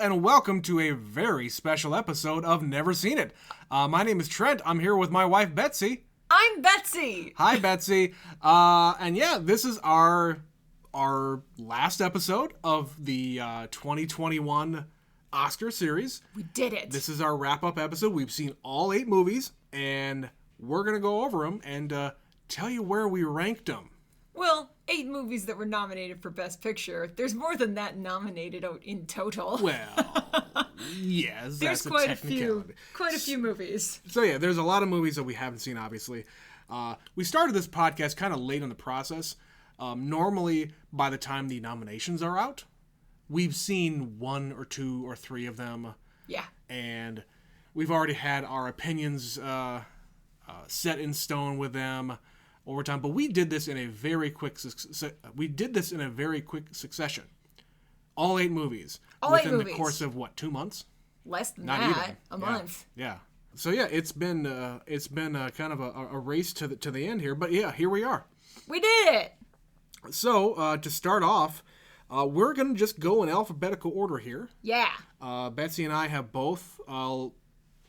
and welcome to a very special episode of Never Seen It. My name is Trent. I'm here with my wife, Betsy. I'm Betsy. Hi, Betsy. And yeah, this is our last episode of the 2021 Oscar series. We did it. This is our wrap-up episode. We've seen all 8 movies, and we're going to go over them and tell you where we ranked them. Well, 8 movies that were nominated for Best Picture. There's more than that nominated in total. Well, yes, there's that's quite a technicality. quite a few movies. So yeah, there's a lot of movies that we haven't seen, obviously. We started this podcast kind of late in the process. Normally, by the time the nominations are out, we've seen 1 or 2 or 3 of them. Yeah. And we've already had our opinions set in stone with them over time. But we did this in a very quick succession. All 8 movies. Within the course of what, 2 months? Less than that. A month. Yeah. So yeah, it's been kind of a race to the end here, but yeah, here we are. We did it. So to start off, we're gonna just go in alphabetical order here. Yeah. Betsy and I have both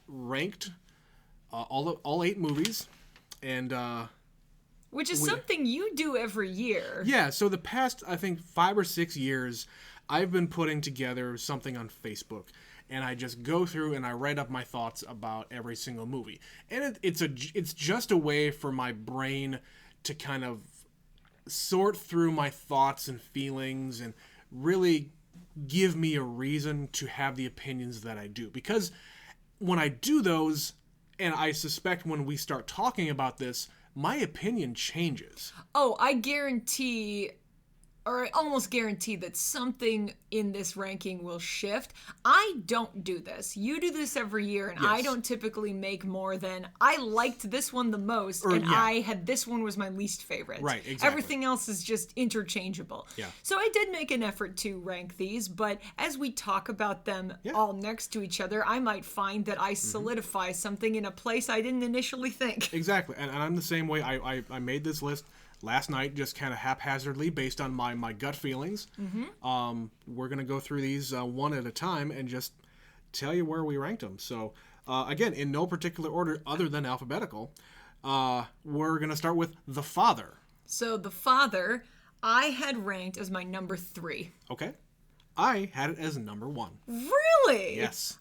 ranked all 8 movies, and which is something you do every year. Yeah. So the past, I think, 5 or 6 years, I've been putting together something on Facebook. And I just go through and I write up my thoughts about every single movie. And it's just a way for my brain to kind of sort through my thoughts and feelings and really give me a reason to have the opinions that I do. Because when I do those, and I suspect when we start talking about this, my opinion changes. Oh, I guarantee, or I almost guarantee that something in this ranking will shift. I don't do this. You do this every year, and yes. I don't typically make more than, I liked this one the most, I had this one was my least favorite. Right, exactly. Everything else is just interchangeable. Yeah. So I did make an effort to rank these, but as we talk about them all next to each other, I might find that I solidify something in a place I didn't initially think. Exactly, and I'm the same way. I made this list last night, just kind of haphazardly based on my gut feelings. We're going to go through these one at a time and just tell you where we ranked them. So, again, in no particular order other than alphabetical, we're going to start with The Father. So, The Father, I had ranked as my number 3. Okay. I had it as number 1. Really? Yes.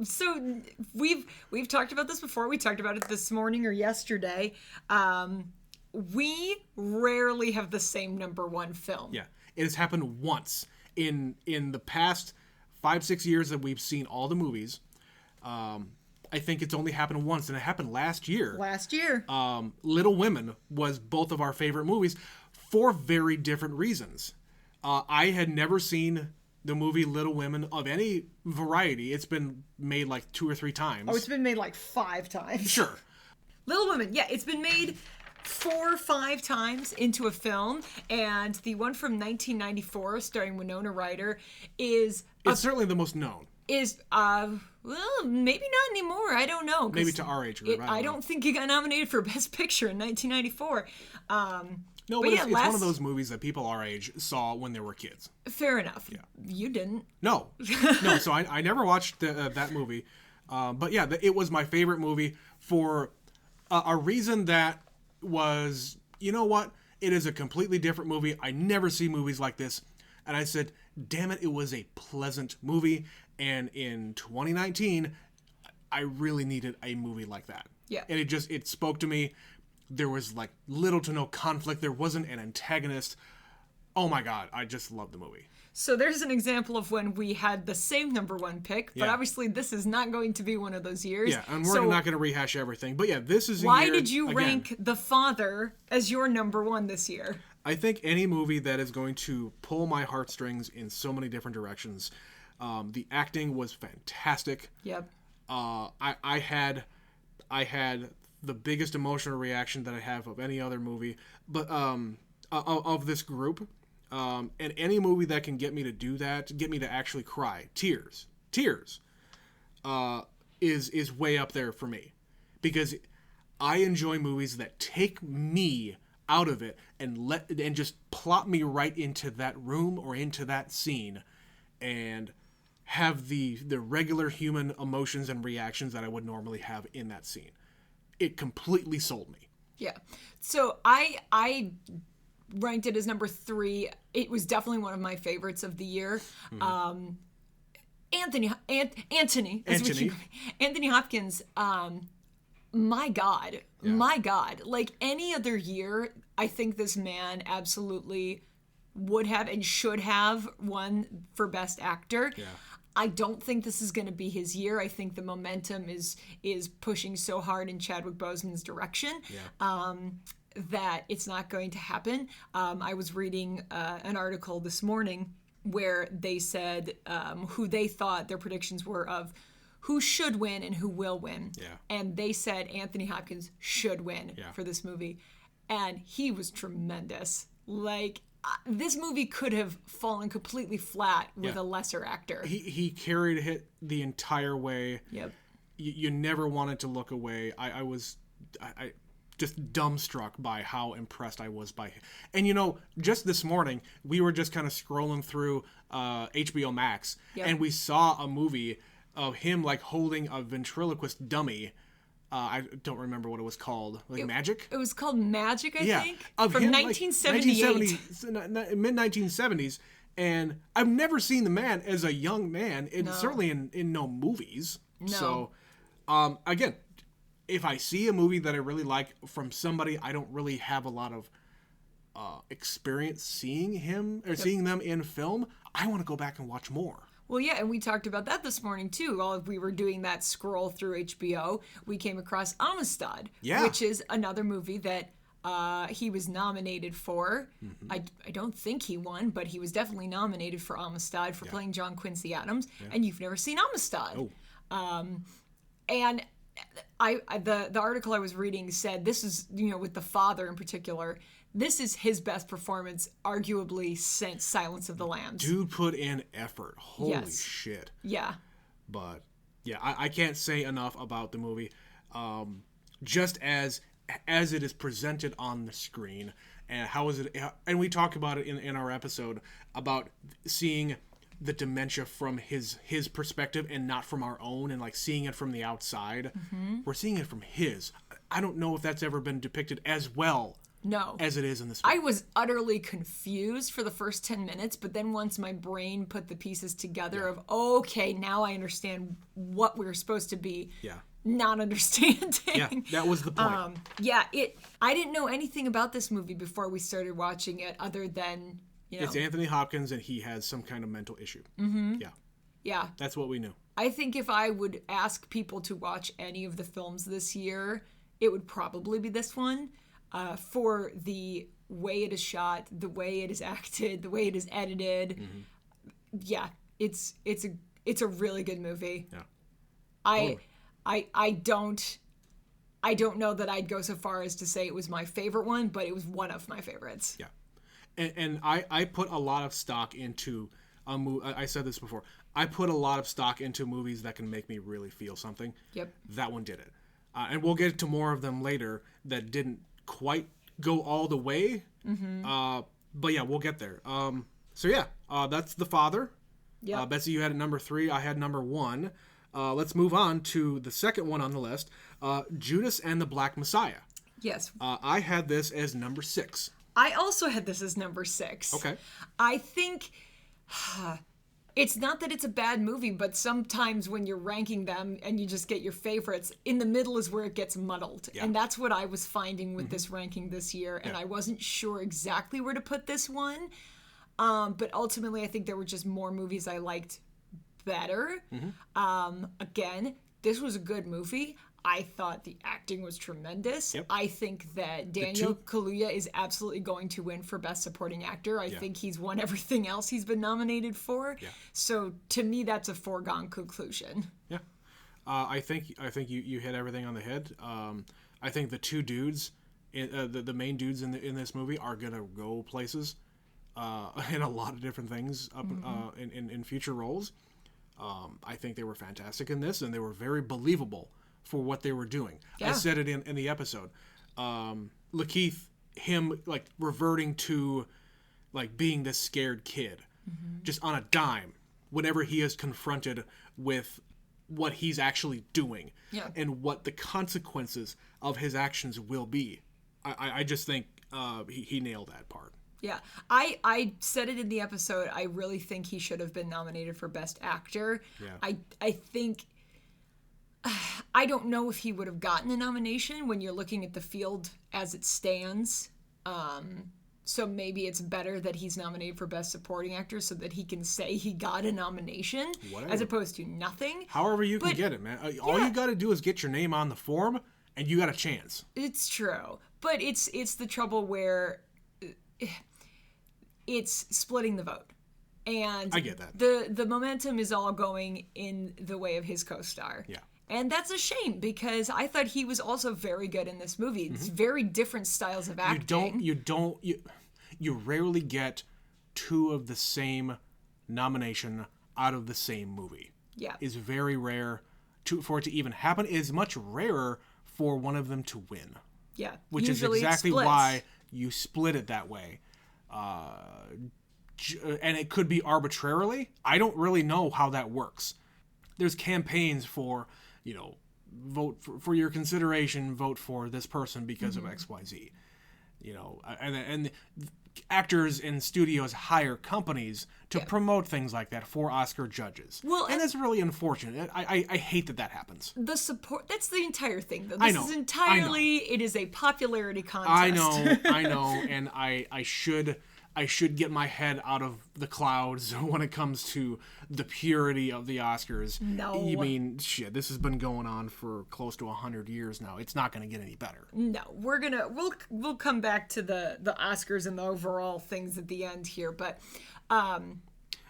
So we've talked about this before. We talked about it this morning or yesterday. We rarely have the same number 1 film. Yeah. It has happened once in the past 5-6 years that we've seen all the movies. I think it's only happened once, and it happened last year. Little Women was both of our favorite movies for very different reasons. I had never seen the movie Little Women of any variety. It's been made like 2 or 3 times. Oh, it's been made like 5 times. Sure. Little Women, yeah, it's been made 4 or 5 times into a film, and the one from 1994 starring Winona Ryder is... It's certainly the most known. Well, maybe not anymore. I don't know. Maybe to our age group. I don't think it got nominated for Best Picture in 1994. No, but it's one of those movies that people our age saw when they were kids. Fair enough. Yeah. You didn't. No. So I never watched that movie. But yeah, it was my favorite movie for a reason that was, you know what? It is a completely different movie. I never see movies like this. And I said, damn it, it was a pleasant movie. And in 2019, I really needed a movie like that. Yeah. And it spoke to me. There was like little to no conflict. There wasn't an antagonist. Oh my God, I just love the movie. So there's an example of when we had the same number 1 pick, but obviously this is not going to be one of those years. Yeah, and we're not going to rehash everything. But yeah, this is a why year, did you rank The Father as your number 1 this year? I think any movie that is going to pull my heartstrings in so many different directions. The acting was fantastic. Yep. I had the biggest emotional reaction that I have of any other movie, but of this group. And any movie that can get me to do that, get me to actually cry, tears, is way up there for me, because I enjoy movies that take me out of it and just plop me right into that room or into that scene, and have the regular human emotions and reactions that I would normally have in that scene. It completely sold me. Yeah. So I ranked it as number 3. It was definitely one of my favorites of the year. Anthony Hopkins. My God. Like any other year, I think this man absolutely would have and should have won for Best Actor. Yeah. I don't think this is going to be his year. I think the momentum is pushing so hard in Chadwick Boseman's direction that it's not going to happen. I was reading an article this morning where they said who they thought their predictions were of who should win and who will win. Yeah. And they said Anthony Hopkins should win for this movie. And he was tremendous. Like, this movie could have fallen completely flat with a lesser actor. He carried it the entire way. Yep. You never wanted to look away. I was just dumbstruck by how impressed I was by him. And you know, just this morning we were just kind of scrolling through HBO Max, and we saw a movie of him like holding a ventriloquist dummy. I don't remember what it was called. Like Magic? It was called Magic, I think. Of from him, 1978. Mid-1970s. And I've never seen the man as a young man, and certainly in no movies. No. So, again, if I see a movie that I really like from somebody I don't really have a lot of experience seeing him or seeing them in film, I want to go back and watch more. Well, yeah, and we talked about that this morning, too. While we were doing that scroll through HBO, we came across Amistad, which is another movie that he was nominated for. I don't think he won, but he was definitely nominated for Amistad for playing John Quincy Adams, and you've never seen Amistad. And the article I was reading said this is, with the father in particular, this is his best performance, arguably, since Silence of the Lambs. Dude put in effort. Holy shit. Yeah. But, yeah, I can't say enough about the movie. Just as it is presented on the screen, and how is it... And we talked about it in our episode, about seeing the dementia from his perspective and not from our own, and, like, seeing it from the outside. We're seeing it from his. I don't know if that's ever been depicted as well as it is in this film. I was utterly confused for the first 10 minutes, but then once my brain put the pieces together of, okay, now I understand what we're supposed to be not understanding. Yeah, that was the point. I didn't know anything about this movie before we started watching it, other than, It's Anthony Hopkins, and he has some kind of mental issue. Yeah. That's what we knew. I think if I would ask people to watch any of the films this year, it would probably be this one. For the way it is shot, the way it is acted, the way it is edited. Yeah, it's a really good movie. Yeah. I don't know that I'd go so far as to say it was my favorite one, but it was one of my favorites. Yeah. And I put a lot of stock into a movie. I said this before. I put a lot of stock into movies that can make me really feel something. Yep. That one did it. And we'll get to more of them later that didn't quite go all the way. But yeah, we'll get there. That's The Father. Yeah. Betsy, you had it number 3. I had number 1. Let's move on to the second one on the list. Judas and the Black Messiah. Yes. I had this as number 6. I also had this as number 6. Okay. I think it's not that it's a bad movie, but sometimes when you're ranking them and you just get your favorites, in the middle is where it gets muddled. Yeah. And that's what I was finding with this ranking this year. And I wasn't sure exactly where to put this one. But ultimately, I think there were just more movies I liked better. Again, this was a good movie. I thought the acting was tremendous. Yep. I think that Daniel Kaluuya is absolutely going to win for Best Supporting Actor. I think he's won everything else he's been nominated for. Yeah. So to me, that's a foregone conclusion. Yeah. I think you hit everything on the head. I think the two dudes, the main dudes in this movie, are gonna go places, in a lot of different things in future roles. I think they were fantastic in this, and they were very believable for what they were doing. Yeah. I said it in the episode. Lakeith, him like reverting to like being this scared kid, just on a dime, whenever he is confronted with what he's actually doing and what the consequences of his actions will be. I just think he nailed that part. Yeah, I said it in the episode. I really think he should have been nominated for Best Actor. Yeah. I think, I don't know if he would have gotten a nomination when you're looking at the field as it stands. So maybe it's better that he's nominated for Best Supporting Actor so that he can say he got a nomination as opposed to nothing. However you can get it, man. All you got to do is get your name on the form and you got a chance. It's true. But it's the trouble where it's splitting the vote. And I get that. The momentum is all going in the way of his co-star. Yeah. And that's a shame because I thought he was also very good in this movie. It's very different styles of acting. You rarely get two of the same nomination out of the same movie. Yeah. It's very rare for it to even happen. It is much rarer for one of them to win. Yeah. Which Usually is exactly why you split it that way. And it could be arbitrarily. I don't really know how that works. There's campaigns for, vote for your consideration, vote for this person because of XYZ. And actors and studios hire companies to promote things like that for Oscar judges. Well, and that's really unfortunate. I hate that happens. The support, that's the entire thing, though. I know. It is a popularity contest. I know, and I should get my head out of the clouds when it comes to the purity of the Oscars. No. You mean, shit, this has been going on for close to 100 years now. It's not going to get any better. No, we'll come back to the Oscars and the overall things at the end here, but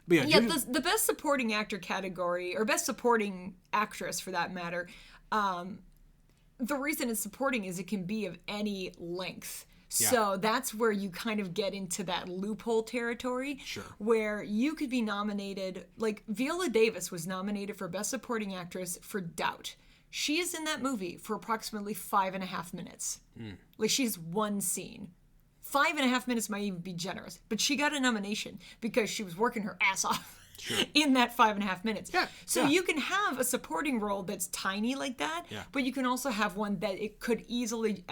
the best supporting actor category, or best supporting actress for that matter, the reason it's supporting is it can be of any length. So that's where you kind of get into that loophole territory. Sure. Where you could be nominated, like Viola Davis was nominated for Best Supporting Actress for Doubt. She is in that movie for approximately 5.5 minutes. Like, she's one scene. 5.5 minutes might even be generous. But she got a nomination because she was working her ass off. Sure. In that 5.5 minutes. So you can have a supporting role that's tiny like that, but you can also have one that it could easily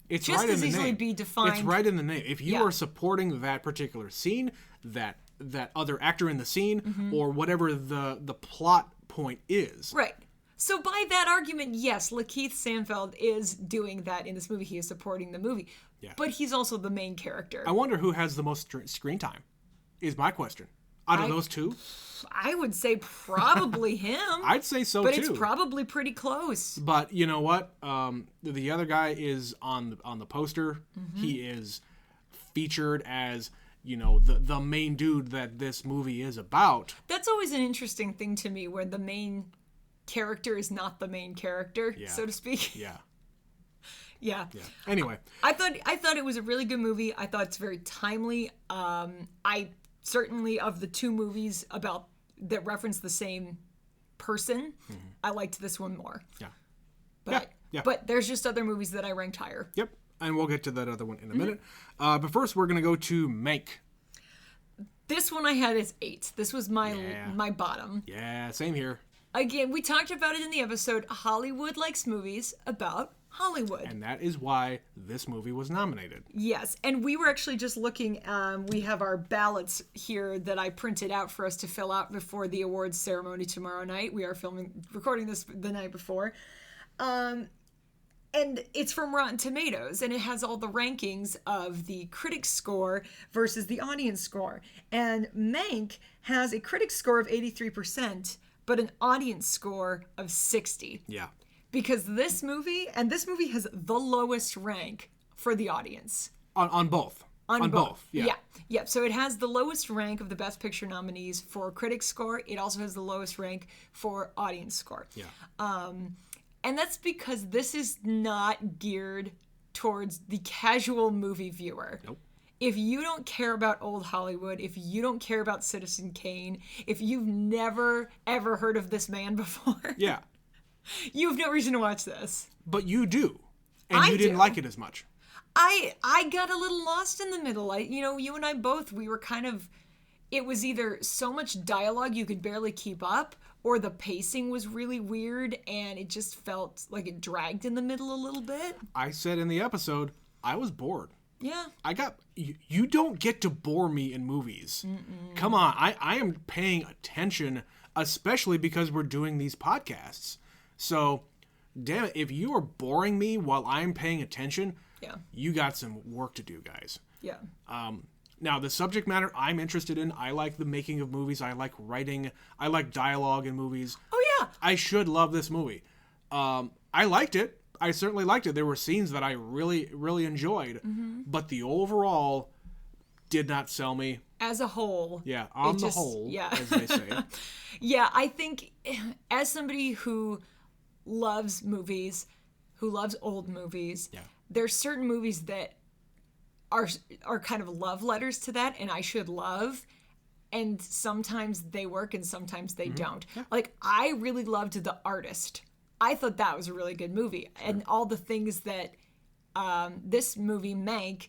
be defined. It's right in the name. If you are supporting that particular scene, that other actor in the scene, or whatever the plot point is. Right. So by that argument, yes, Lakeith Stanfield is doing that in this movie. He is supporting the movie. Yeah. But he's also the main character. I wonder who has the most screen time, is my question. Out of those two? I would say probably him. I'd say so, but too. But it's probably pretty close. But you know what? The other guy is on the poster. He is featured as, the main dude that this movie is about. That's always an interesting thing to me, where the main character is not the main character, so to speak. Yeah. Anyway. I thought it was a really good movie. I thought it's very timely. I certainly, of the two movies that reference the same person, I liked this one more. But there's just other movies that I ranked higher. Yep, and we'll get to that other one in a minute. But first, we're going to go to Mank. This one I had as 8. This was my bottom. Yeah, same here. Again, we talked about it in the episode. Hollywood likes movies about Hollywood. And that is why this movie was nominated. Yes, and we were actually just looking, we have our ballots here that I printed out for us to fill out before the awards ceremony tomorrow night. We are recording this the night before. And it's from Rotten Tomatoes, and it has all the rankings of the critic score versus the audience score. And Mank has a critic score of 83%, but an audience score of 60%. Yeah. Because this movie has the lowest rank for the audience. On both. On both. Yeah. So it has the lowest rank of the Best Picture nominees for critic score. It also has the lowest rank for audience score. Yeah. And that's because this is not geared towards the casual movie viewer. Nope. If you don't care about old Hollywood, if you don't care about Citizen Kane, if you've never, ever heard of this man before... Yeah. You have no reason to watch this. But you do. And you didn't like it as much. I got a little lost in the middle. You and I both, we were kind of it was either so much dialogue you could barely keep up, or the pacing was really weird and it just felt like it dragged in the middle a little bit. I said in the episode, I was bored. Yeah. You don't get to bore me in movies. Come on, I am paying attention, especially because we're doing these podcasts. So, damn it, if you are boring me while I'm paying attention, you got some work to do, guys. Yeah. Now, the subject matter I'm interested in, I like the making of movies, I like writing, I like dialogue in movies. Oh, yeah. I should love this movie. I liked it. I certainly liked it. There were scenes that I really, really enjoyed, but the overall did not sell me. As a whole. Yeah, on the whole, as they say. Yeah, I think as somebody who loves movies, who loves old movies, there's certain movies that are kind of love letters to that, and I should love. And sometimes they work and sometimes they don't. Yeah. Like, I really loved The Artist. I thought that was a really good movie. Sure. And all the things that this movie, Mank,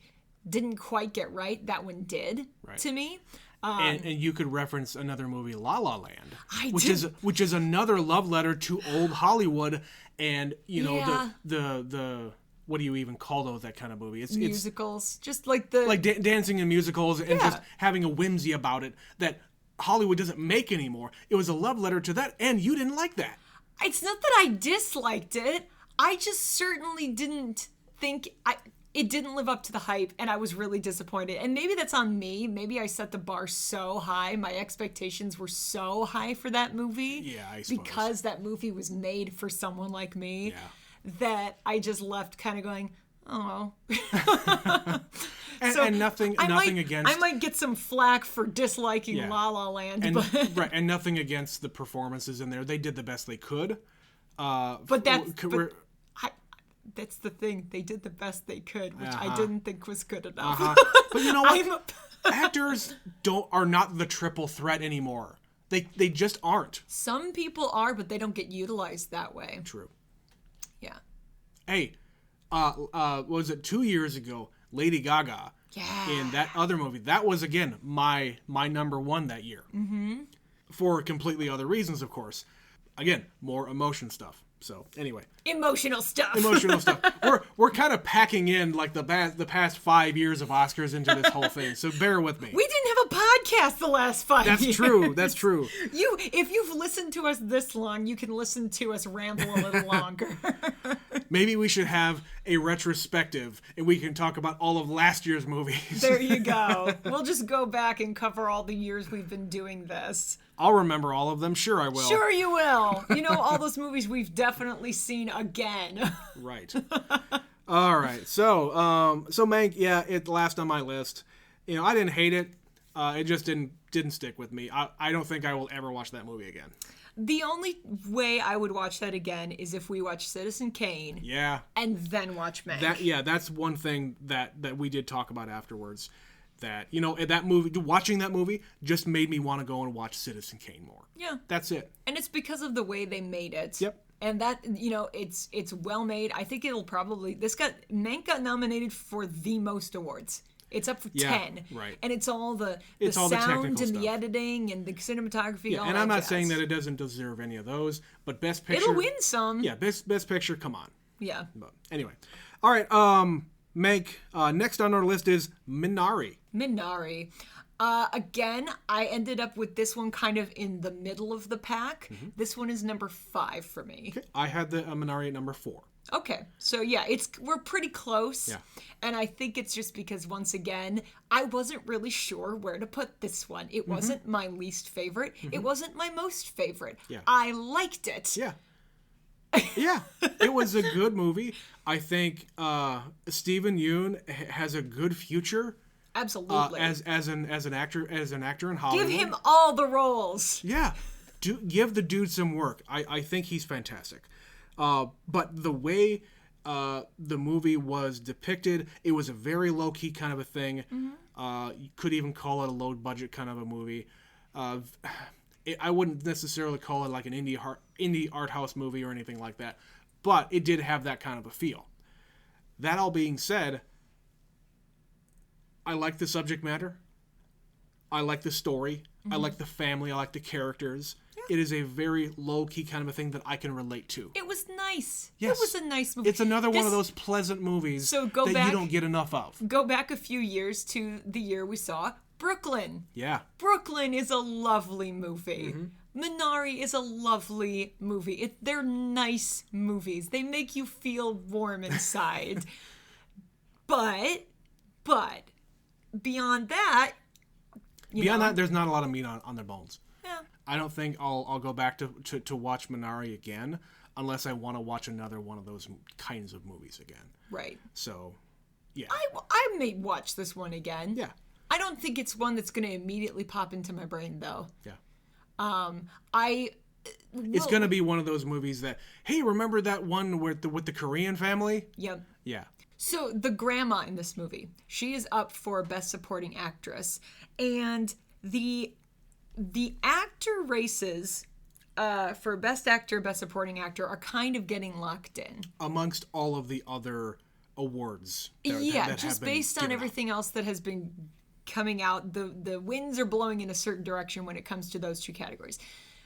didn't quite get right, that one did to me. And you could reference another movie, La La Land, which is another love letter to old Hollywood, and you know the what do you even call those, that kind of movie? It's musicals, just like dancing in musicals and just having a whimsy about it that Hollywood doesn't make anymore. It was a love letter to that, and you didn't like that. It's not that I disliked it. I just certainly didn't think it didn't live up to the hype, and I was really disappointed. And maybe that's on me. Maybe I set the bar so high. My expectations were so high for that movie. Yeah, I suppose. Because that movie was made for someone like me. Yeah. That I just left kind of going, oh. and nothing against. I might get some flack for disliking La La Land, and nothing against the performances in there. They did the best they could. That's the thing. They did the best they could, which I didn't think was good enough. But you know what? Actors are not the triple threat anymore. They just aren't. Some people are, but they don't get utilized that way. True. Yeah. Hey, was it 2 years ago? Lady Gaga in that other movie. That was, again, my number one that year. Mm-hmm. For completely other reasons, of course. Again, more emotion stuff. So, anyway. Emotional stuff. We're kind of packing in like the past 5 years of Oscars into this whole thing. So bear with me. We didn't have a podcast the last 5 years. That's true. If you've listened to us this long, you can listen to us ramble a little longer. Maybe we should have a retrospective and we can talk about all of last year's movies. There you go. We'll just go back and cover all the years we've been doing this. I'll remember all of them. Sure, I will. Sure, you will. You know, all those movies we've definitely seen again. Right. All right. So Mank, it last on my list. You know, I didn't hate it. It just didn't stick with me. I don't think I will ever watch that movie again. The only way I would watch that again is if we watch Citizen Kane. Yeah. And then watch Mank. That's one thing that we did talk about afterwards. That, you know, that movie, watching that movie just made me want to go and watch Citizen Kane more. Yeah. That's it. And it's because of the way they made it. Yep. And that, you know, it's well made. I think it'll probably, Mank got nominated for the most awards. It's up for 10. Right. And it's all the all sound the and the editing and the cinematography. Yeah, all and that I'm not jazz. saying that it doesn't deserve any of those, but Best Picture. It'll win some. Yeah, Best Picture, come on. Yeah. But anyway. All right, Mank, next on our list is Minari. Again, I ended up with this one kind of in the middle of the pack. Mm-hmm. This one is number 5 for me. Okay. I had the Minari at number 4. Okay, so yeah, we're pretty close. Yeah. And I think it's just because, once again, I wasn't really sure where to put this one. It wasn't my least favorite. It wasn't my most favorite. Yeah. I liked it. Yeah. Yeah, it was a good movie. I think Steven Yeun has a good future. Absolutely. As an actor in Hollywood. Give him all the roles. Yeah. Give the dude some work. I think he's fantastic. But the way the movie was depicted, it was a very low-key kind of a thing. Mm-hmm. You could even call it a low-budget kind of a movie. I wouldn't necessarily call it like an indie art house movie or anything like that, but it did have that kind of a feel. That all being said, I like the subject matter. I like the story. I like the family. I like the characters. It is a very low-key kind of a thing that I can relate to. It was nice. Yes. It was a nice movie. It's another one of those pleasant movies So go that back- you don't get enough of. Go back a few years to the year we saw Brooklyn. Yeah. Brooklyn is a lovely movie. Mm-hmm. Minari is a lovely movie. They're nice movies. They make you feel warm inside. but beyond that, Beyond that, there's not a lot of meat on their bones. yeah. I don't think I'll go back to watch Minari again unless I want to watch another one of those kinds of movies again. Right. So, yeah. I may watch this one again. Yeah. I don't think it's one that's going to immediately pop into my brain, though. Yeah. It's Well, going to be one of those movies that, hey, remember that one with the Korean family? Yep. Yeah. So the grandma in this movie, she is up for Best Supporting Actress, and the actor races for Best Actor, Best Supporting Actor are kind of getting locked in. Amongst all of the other awards. Just have been based on given out. everything else that has been coming out, the winds are blowing in a certain direction when it comes to those two categories.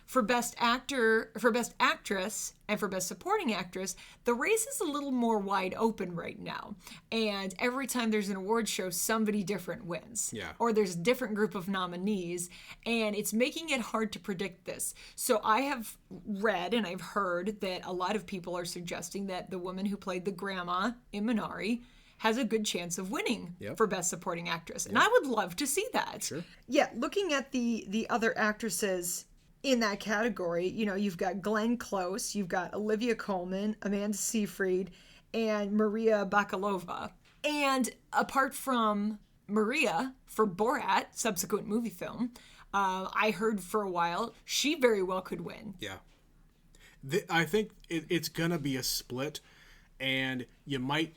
For Best Actor, for Best Actress, and for Best Supporting Actress, the race is a little more wide open right now. And every time there's an award show, somebody different wins. Yeah. Or there's a different group of nominees, and it's making it hard to predict this. So I have read and I've heard that a lot of people are suggesting that the woman who played the grandma in Minari has a good chance of winning for Best Supporting Actress. And I would love to see that. Sure. Yeah, looking at the other actresses in that category, you know, you've got Glenn Close, you've got Olivia Colman, Amanda Seyfried, and Maria Bakalova. And apart from Maria, for Borat, subsequent movie film, I heard for a while she very well could win. Yeah. I think it's going to be a split, and you might...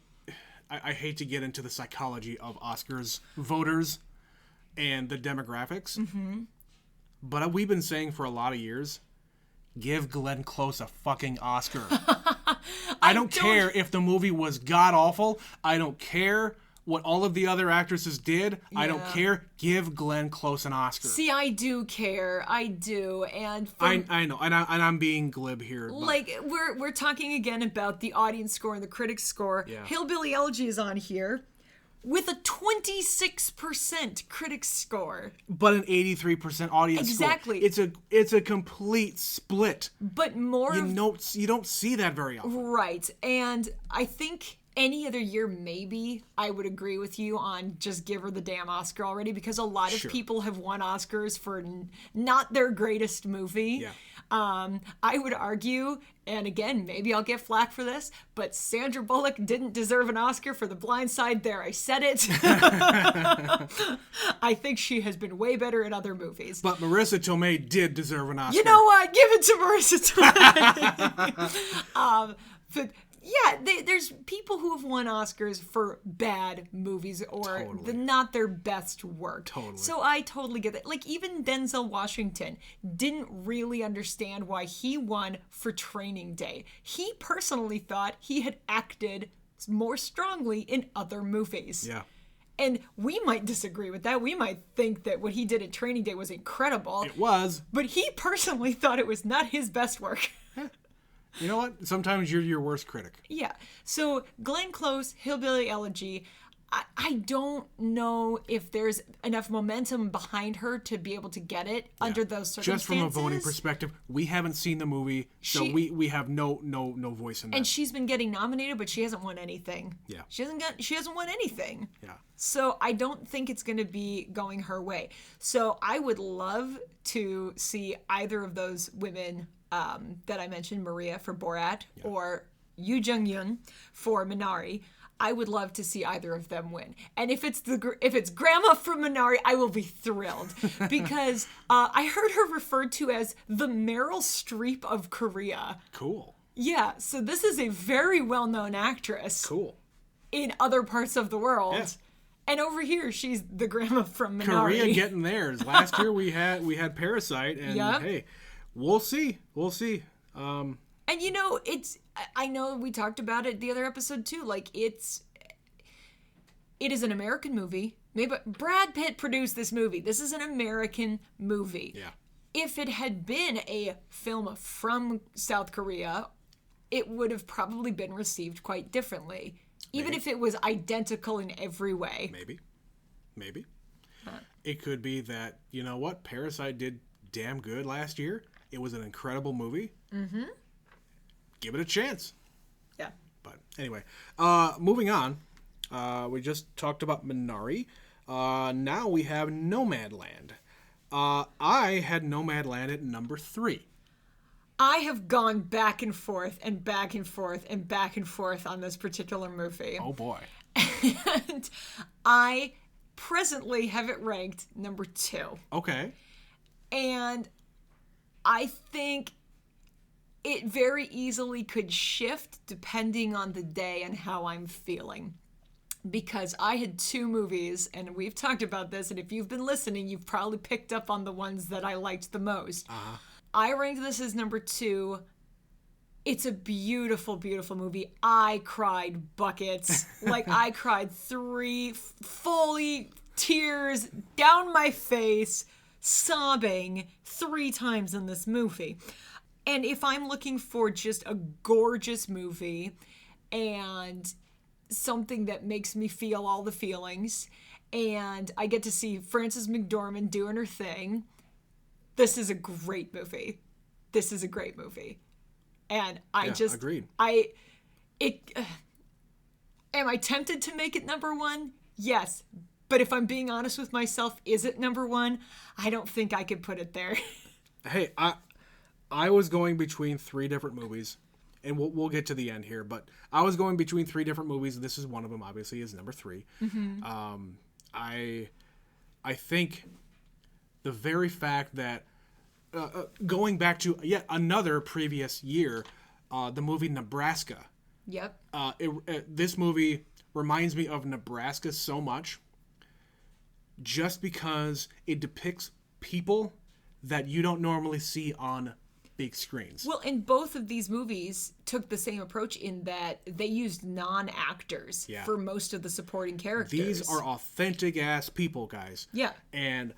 I hate to get into the psychology of Oscars voters and the demographics, but we've been saying for a lot of years, give Glenn Close a fucking Oscar. I don't care if the movie was god-awful. I don't care what all of the other actresses did. I don't care. Give Glenn Close an Oscar. See, I do care. I do. And I know, and I'm being glib here. But like we're talking again about the audience score and the critics score. Yeah. Hillbilly Elegy is on here with a 26% critics score. but an 83% audience Exactly. score. It's a complete split. But more of You don't see that very often. right. And I think any other year, maybe I would agree with you on just give her the damn Oscar already, because a lot of Sure. people have won Oscars for not their greatest movie. Yeah. I would argue, and again, maybe I'll get flack for this, but Sandra Bullock didn't deserve an Oscar for The Blind Side. There, I said it. I think she has been way better in other movies. But Marissa Tomei did deserve an Oscar. You know what? Give it to Marissa Tomei. But yeah, there's people who have won Oscars for bad movies or Totally. not their best work. Totally. So I totally get that. Like, even Denzel Washington didn't really understand why he won for Training Day. He personally thought he had acted more strongly in other movies. Yeah. And we might disagree with that. We might think that what he did at Training Day was incredible. It was. But he personally thought it was not his best work. You know what? Sometimes you're your worst critic. Yeah. So Glenn Close, Hillbilly Elegy, I don't know if there's enough momentum behind her to be able to get it under those circumstances. Just from a voting perspective, we haven't seen the movie, so we have no voice in that. And she's been getting nominated, but she hasn't won anything. Yeah. She hasn't won anything. Yeah. So I don't think it's going to be going her way. So I would love to see either of those women that I mentioned, Maria for Borat or Yoo Jung-yoon for Minari. I would love to see either of them win. And if it's Grandma from Minari, I will be thrilled because I heard her referred to as the Meryl Streep of Korea. Cool. Yeah, so this is a very well-known actress Cool. in other parts of the world. Yeah. And over here, she's the grandma from Minari. Korea getting theirs. Last year we had Parasite, and hey, we'll see. We'll see. And you know, I know we talked about it the other episode too. Like, it is an American movie Maybe Brad Pitt produced this movie. This is an American movie. Yeah. If it had been a film from South Korea, it would have probably been received quite differently. Even if it was identical in every way. Maybe. It could be that, you know what, Parasite did damn good last year. It was an incredible movie. Mm-hmm. Give it a chance. Yeah. But anyway, moving on. We just talked about Minari. Now we have Nomadland. I had Nomadland at number 3. I have gone back and forth and back and forth and back and forth on this particular movie. Oh boy. And I presently have it ranked number 2. Okay. And I think it very easily could shift depending on the day and how I'm feeling. Because I had 2 movies, and we've talked about this, and if you've been listening, you've probably picked up on the ones that I liked the most. Uh-huh. I ranked this as number 2. It's a beautiful, beautiful movie. I cried buckets. Like, I cried 3 fully tears down my face, sobbing 3 times in this movie. And if I'm looking for just a gorgeous movie and something that makes me feel all the feelings, and I get to see Frances McDormand doing her thing, this is a great movie. This is a great movie. And agreed. Am I tempted to make it number 1? Yes. But if I'm being honest with myself, is it number 1? I don't think I could put it there. Hey, I was going between 3 different movies, and we'll get to the end here, but I was going between 3 different movies, and this is one of them, obviously, is number 3. Mm-hmm. I think the very fact that going back to yet another previous year, the movie Nebraska. Yep. This movie reminds me of Nebraska so much, just because it depicts people that you don't normally see on big screens. Well, and both of these movies took the same approach in that they used non-actors for most of the supporting characters. These are authentic ass people, guys. Yeah. And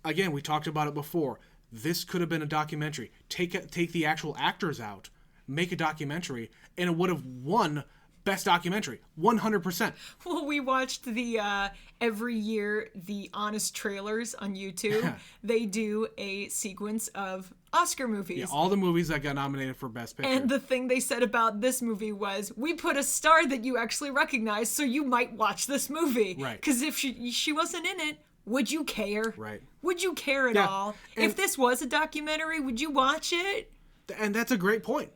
again, we talked about it before. This could have been a documentary. Take the actual actors out, make a documentary, and it would have won Best Documentary, 100%. Well, we watched the every year the Honest Trailers on YouTube. They do a sequence of Oscar movies. Yeah, all the movies that got nominated for Best Picture. And the thing they said about this movie was, we put a star that you actually recognize, so you might watch this movie. Right. Because if she wasn't in it, would you care? Right. Would you care at all? If this was a documentary, would you watch it? And that's a great point.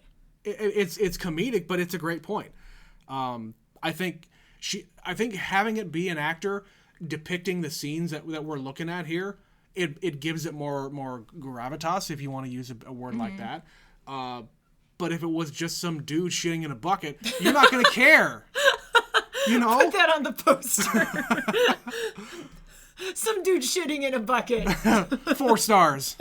It's comedic, but it's a great point. I think having it be an actor depicting the scenes that we're looking at here, it gives it more gravitas, if you want to use a word like that. But if it was just some dude shitting in a bucket, you're not going to care. You know? Put that on the poster. Some dude shitting in a bucket. 4 stars.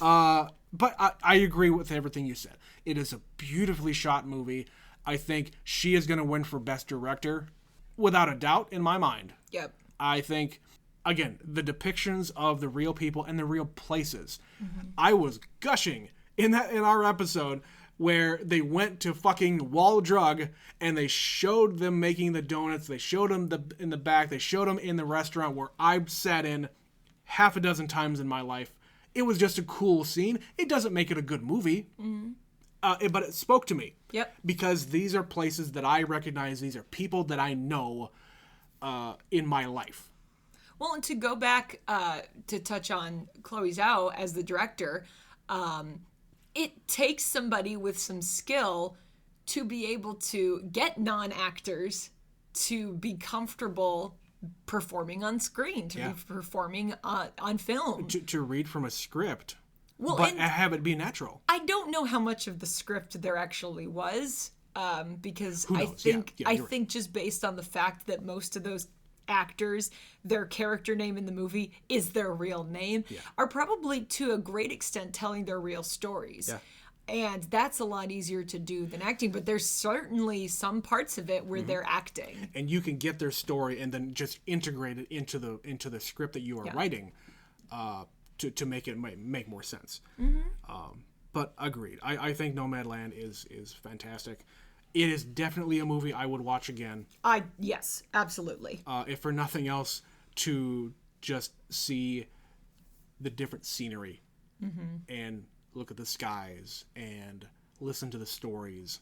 But I agree with everything you said. It is a beautifully shot movie. I think she is going to win for Best Director, without a doubt, in my mind. Yep. I think, again, the depictions of the real people and the real places. Mm-hmm. I was gushing in our episode where they went to fucking Wall Drug and they showed them making the donuts. They showed them in the back. They showed them in the restaurant where I've sat in half a dozen times in my life. It was just a cool scene. It doesn't make it a good movie, but it spoke to me. Yep. Because these are places that I recognize. These are people that I know in my life. Well, and to go back to touch on Chloe Zhao as the director, it takes somebody with some skill to be able to get non-actors to be comfortable performing on screen, to be performing on film. To read from a script, well, but have it be natural. I don't know how much of the script there actually was, because I think just based on the fact that most of those actors, their character name in the movie is their real name, are probably to a great extent telling their real stories. Yeah. And that's a lot easier to do than acting, but there's certainly some parts of it where they're acting. And you can get their story and then just integrate it into the script that you are writing to make it make more sense. But agreed. I think Nomadland is fantastic. It is definitely a movie I would watch again. Yes, absolutely. If for nothing else, to just see the different scenery and look at the skies and listen to the stories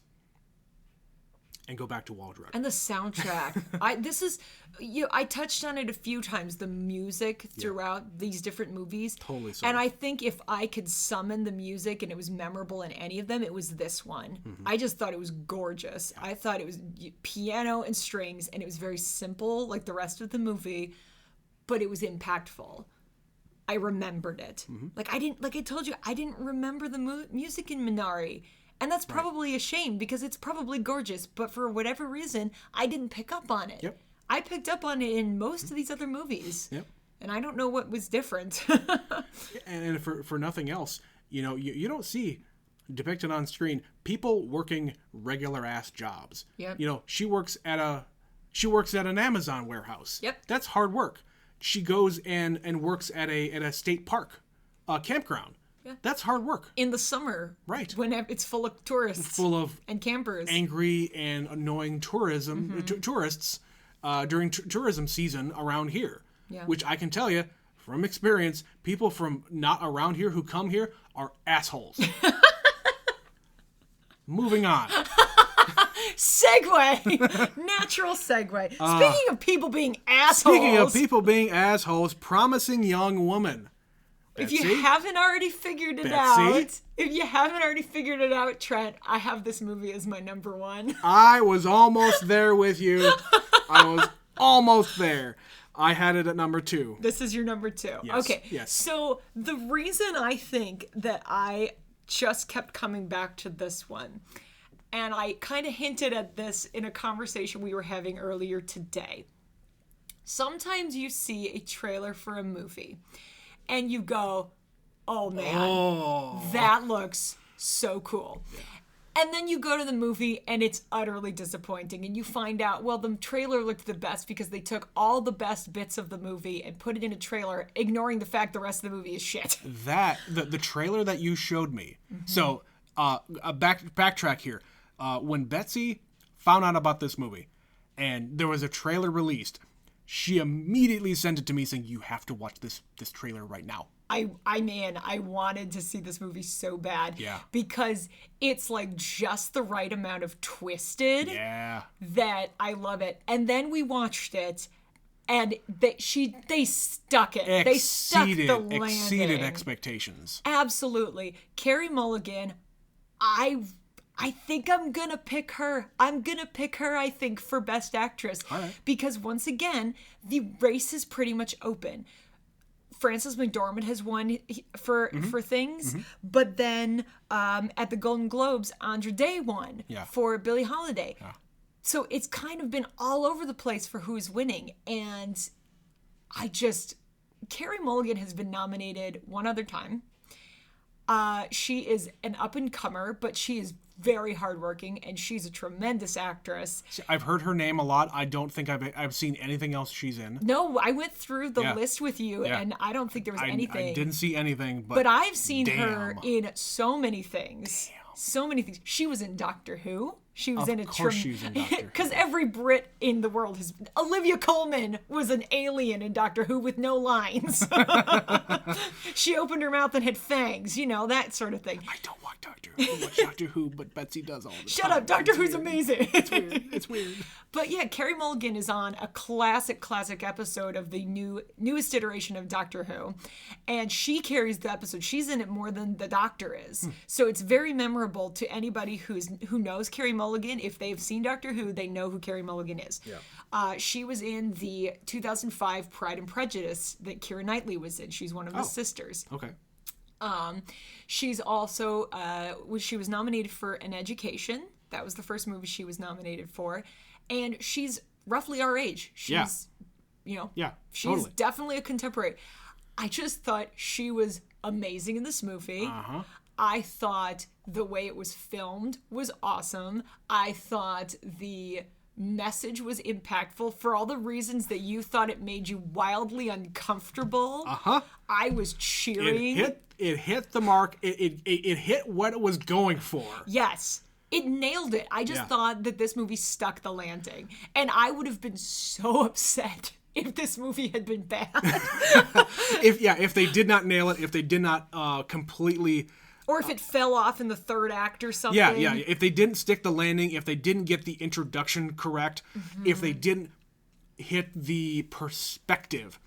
and go back to Waldrop. And the soundtrack. I touched on it a few times, the music throughout these different movies. Totally so. And I think if I could summon the music and it was memorable in any of them, it was this one. I just thought it was gorgeous. I thought it was piano and strings, and it was very simple like the rest of the movie, but it was impactful. I remembered it. Like I told you, I didn't remember the music in Minari. And that's probably a shame because it's probably gorgeous, but for whatever reason, I didn't pick up on it. Yep. I picked up on it in most of these other movies. Yep. And I don't know what was different. And for nothing else, you don't see depicted on screen people working regular ass jobs. Yep. She works at an Amazon warehouse. Yep. That's hard work. She goes and works at a state park, campground. Yeah. That's hard work. In the summer. Right. When it's full of tourists. Full of and campers. Angry and annoying tourists during tourism season around here. Yeah. Which I can tell you from experience, people from not around here who come here are assholes. Moving on. Segue. Natural segue. Speaking of people being assholes. Speaking of people being assholes, Promising Young Woman. Betsy? If you haven't already figured it out, Trent, I have this movie as my number one. I was almost there with you. I was almost there. I had it at number 2. This is your number 2. Yes, okay. Yes. So the reason I think that I just kept coming back to this one, and I kind of hinted at this in a conversation we were having earlier today. Sometimes you see a trailer for a movie and you go, oh man, that looks so cool. Yeah. And then you go to the movie and it's utterly disappointing. And you find out, well, the trailer looked the best because they took all the best bits of the movie and put it in a trailer, ignoring the fact the rest of the movie is shit. The trailer that you showed me. So, backtrack here. When Betsy found out about this movie and there was a trailer released, she immediately sent it to me saying, you have to watch this trailer right now. I wanted to see this movie so bad. Yeah. Because it's like just the right amount of twisted. Yeah. That I love it. And then we watched it and they stuck it. They stuck the landing. Exceeded expectations. Absolutely. Carey Mulligan, I think I'm going to pick her. I think, for Best Actress. All right. Because once again, the race is pretty much open. Frances McDormand has won for things, but then at the Golden Globes, Andra Day won for Billie Holiday. Yeah. So it's kind of been all over the place for who's winning. And Carey Mulligan has been nominated one other time. She is an up-and-comer, but she is very hardworking, and she's a tremendous actress. I've heard her name a lot. I don't think I've seen anything else she's in. No, I went through the list with you, and I don't think there was anything. I didn't see anything, but I've seen her in so many things. So many things. She was in Doctor Who. She was in a... Of course she was in Doctor Who. Because every Brit in the world has... Olivia Colman was an alien in Doctor Who with no lines. She opened her mouth and had fangs. That sort of thing. I don't watch Doctor Who. I watch Doctor Who, but Betsy does all the time. Shut up. Doctor Who's amazing. It's weird. But yeah, Carey Mulligan is on a classic episode of the newest iteration of Doctor Who. And she carries the episode. She's in it more than the Doctor is. So it's very memorable to anybody who knows Carey Mulligan. If they've seen Doctor Who, they know who Carey Mulligan is. Yeah. She was in the 2005 Pride and Prejudice that Keira Knightley was in. She's one of the sisters. Okay. She's also she was nominated for An Education. That was the first movie she was nominated for, and she's roughly our age. She's, she's totally. Definitely a contemporary. I just thought she was amazing in this movie. I thought the way it was filmed was awesome. I thought the message was impactful for all the reasons that you thought it made you wildly uncomfortable. I was cheering. It hit the mark. It hit what it was going for. Yes. It nailed it. I just thought that this movie stuck the landing. And I would have been so upset if this movie had been bad. if they did not nail it, if they did not completely... Or if it fell off in the third act or something. Yeah. If they didn't stick the landing, if they didn't get the introduction correct, if they didn't hit the perspective.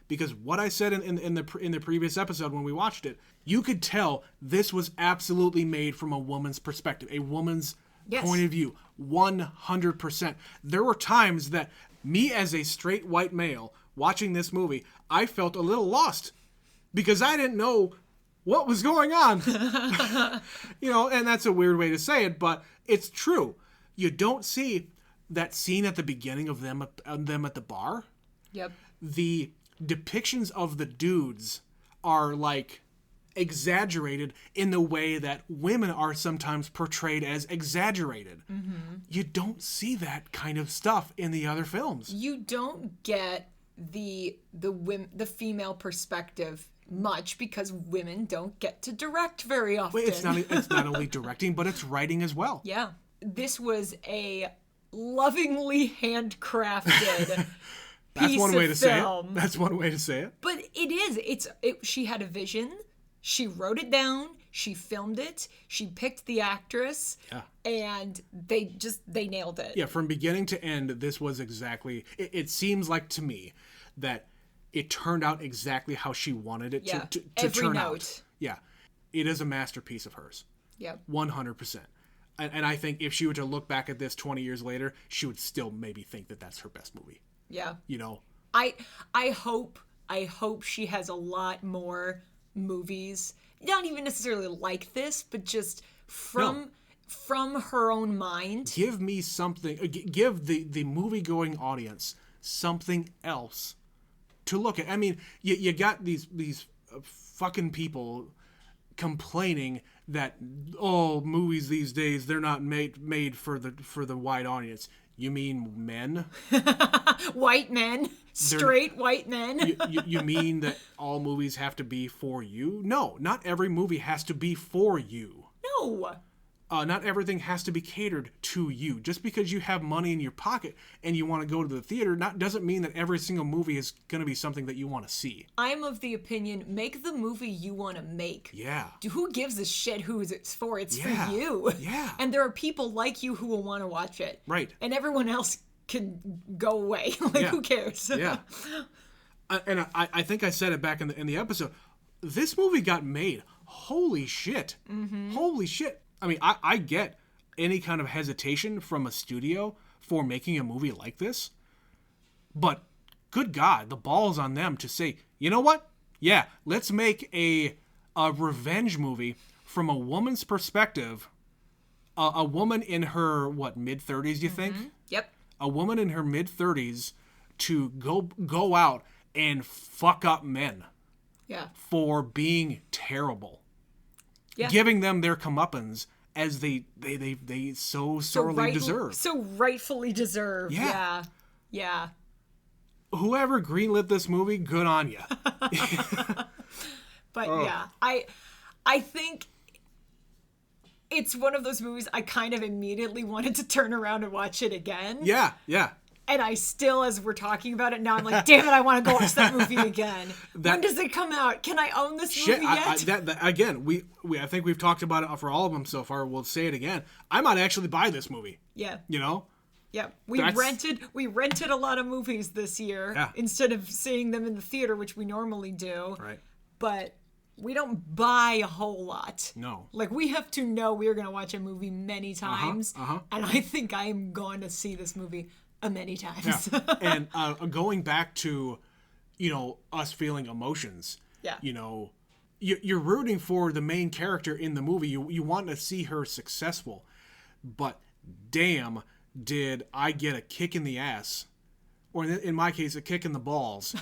Because what I said in the previous episode when we watched it, you could tell this was absolutely made from a woman's perspective, a woman's point of view, 100%. There were times that me as a straight white male watching this movie, I felt a little lost because I didn't know what was going on. And that's a weird way to say it, but it's true. You don't see that scene at the beginning of them at the bar. Yep. The depictions of the dudes are like exaggerated in the way that women are sometimes portrayed as exaggerated. You don't see that kind of stuff in the other films. You don't get the female perspective much because women don't get to direct very often. It's not only directing, but it's writing as well. Yeah. This was a lovingly handcrafted That's one way to say film. it. That's one way to say it. But it is. She had a vision. She wrote it down. She filmed it. She picked the actress. Yeah. And they nailed it. Yeah, from beginning to end, this was exactly... It seems like to me that it turned out exactly how she wanted it to turn out. Yeah. It is a masterpiece of hers. Yep. 100%. And I think if she were to look back at this 20 years later, she would still maybe think that that's her best movie. Yeah. I hope she has a lot more movies, not even necessarily like this, but just from her own mind. Give me something, give the movie-going audience something else to look at. I mean, you got these fucking people complaining that movies these days, they're not made for the wide audience. You mean men? White men. Straight white men. you mean that all movies have to be for you? No, not every movie has to be for you. No. Not everything has to be catered to you. Just because you have money in your pocket and you want to go to the theater, doesn't mean that every single movie is going to be something that you want to see. I'm of the opinion, make the movie you want to make. Yeah. Who gives a shit who it's for? It's for you. Yeah. And there are people like you who will want to watch it. Right. And everyone else can go away. Who cares? Yeah. And I think I said it back in the episode. This movie got made. Holy shit. Mm-hmm. Holy shit. I mean, I get any kind of hesitation from a studio for making a movie like this, but good God, the balls on them to say, you know what? Yeah, let's make a revenge movie from a woman's perspective. A woman in her, mid-30s, you think? Yep. A woman in her mid-30s to go out and fuck up men. Yeah. For being terrible. Yeah. Giving them their comeuppance as they so sorely deserve. So rightfully deserve. Yeah. Yeah. Whoever greenlit this movie, good on you. But yeah, I think it's one of those movies I kind of immediately wanted to turn around and watch it again. Yeah, yeah. And I still, as we're talking about it now, I'm like, damn it, I want to go watch that movie again. When does it come out? Can I own this movie yet? Again, I think we've talked about it for all of them so far. We'll say it again. I might actually buy this movie. Yeah. Yeah. We rented a lot of movies this year instead of seeing them in the theater, which we normally do. Right. But we don't buy a whole lot. No. Like, we have to know we're going to watch a movie many times. And I think I am going to see this movie many times. Yeah. And going back to, us feeling emotions. Yeah. You're rooting for the main character in the movie. You want to see her successful. But damn, did I get a kick in the ass, or in my case, a kick in the balls,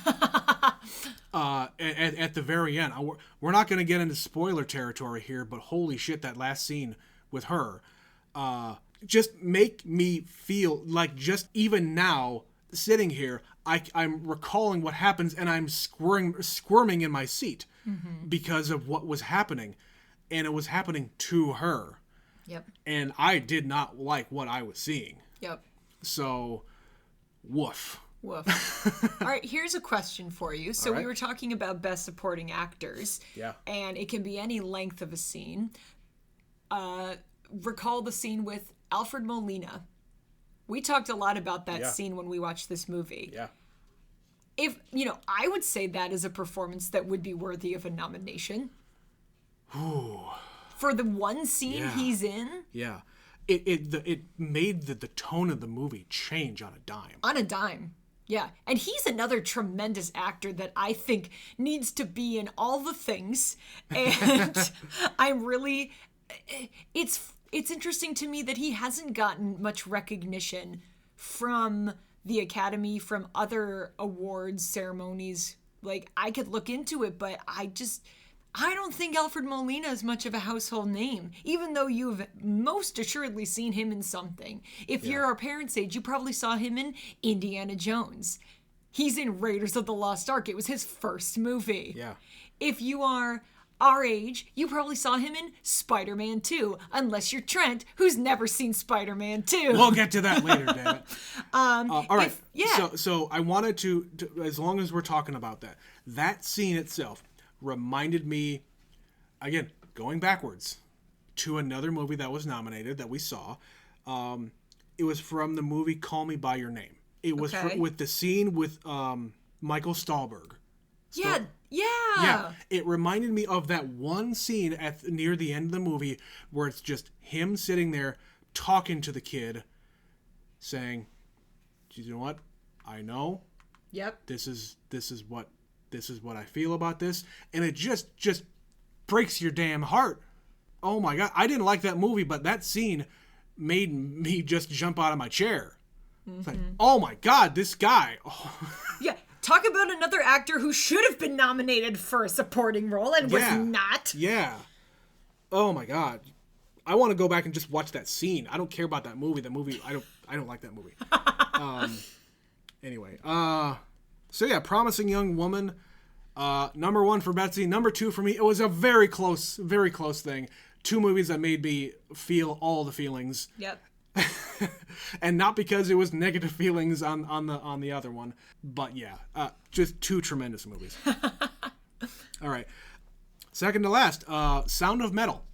at the very end. We're not going to get into spoiler territory here, but holy shit, that last scene with her just make me feel like, just even now sitting here, I'm recalling what happens and I'm squirming in my seat because of what was happening, and it was happening to her. Yep. And I did not like what I was seeing. Yep. So, woof. Woof. All right, here's a question for you. So we were talking about best supporting actors. Yeah. And it can be any length of a scene. Recall the scene with Alfred Molina. We talked a lot about that scene when we watched this movie. Yeah. If, I would say that is a performance that would be worthy of a nomination. Ooh. For the one scene he's in. Yeah. It made the tone of the movie change on a dime. On a dime. Yeah. And he's another tremendous actor that I think needs to be in all the things. And I'm really... It's interesting to me that he hasn't gotten much recognition from the Academy, from other awards ceremonies. Like, I could look into it, but I don't think Alfred Molina is much of a household name, even though you've most assuredly seen him in something. If you're our parents' age, you probably saw him in Indiana Jones. He's in Raiders of the Lost Ark. It was his first movie. Yeah. If you are our age, you probably saw him in Spider-Man 2, unless you're Trent, who's never seen Spider-Man 2. We'll get to that later, damn it. All right. Yeah. So I wanted to, as long as we're talking about that scene itself reminded me, again, going backwards, to another movie that was nominated that we saw. It was from the movie Call Me By Your Name. It was with the scene with Michael Stahlberg. Yeah. It reminded me of that one scene near the end of the movie where it's just him sitting there talking to the kid, saying, "You know what? I know. Yep. This is what I feel about this," and it just breaks your damn heart. Oh my God, I didn't like that movie, but that scene made me just jump out of my chair. It's like, oh my God, this guy. Oh. Yeah. Talk about another actor who should have been nominated for a supporting role and was not. Yeah. Oh my God. I want to go back and just watch that scene. I don't care about that movie. I don't like that movie. Anyway. So yeah, Promising Young Woman. Number 1 for Betsy. Number 2 for me. It was a very close thing. 2 movies that made me feel all the feelings. Yep. And not because it was negative feelings on the other one, but yeah, just 2 tremendous movies. All right, second to last, Sound of Metal.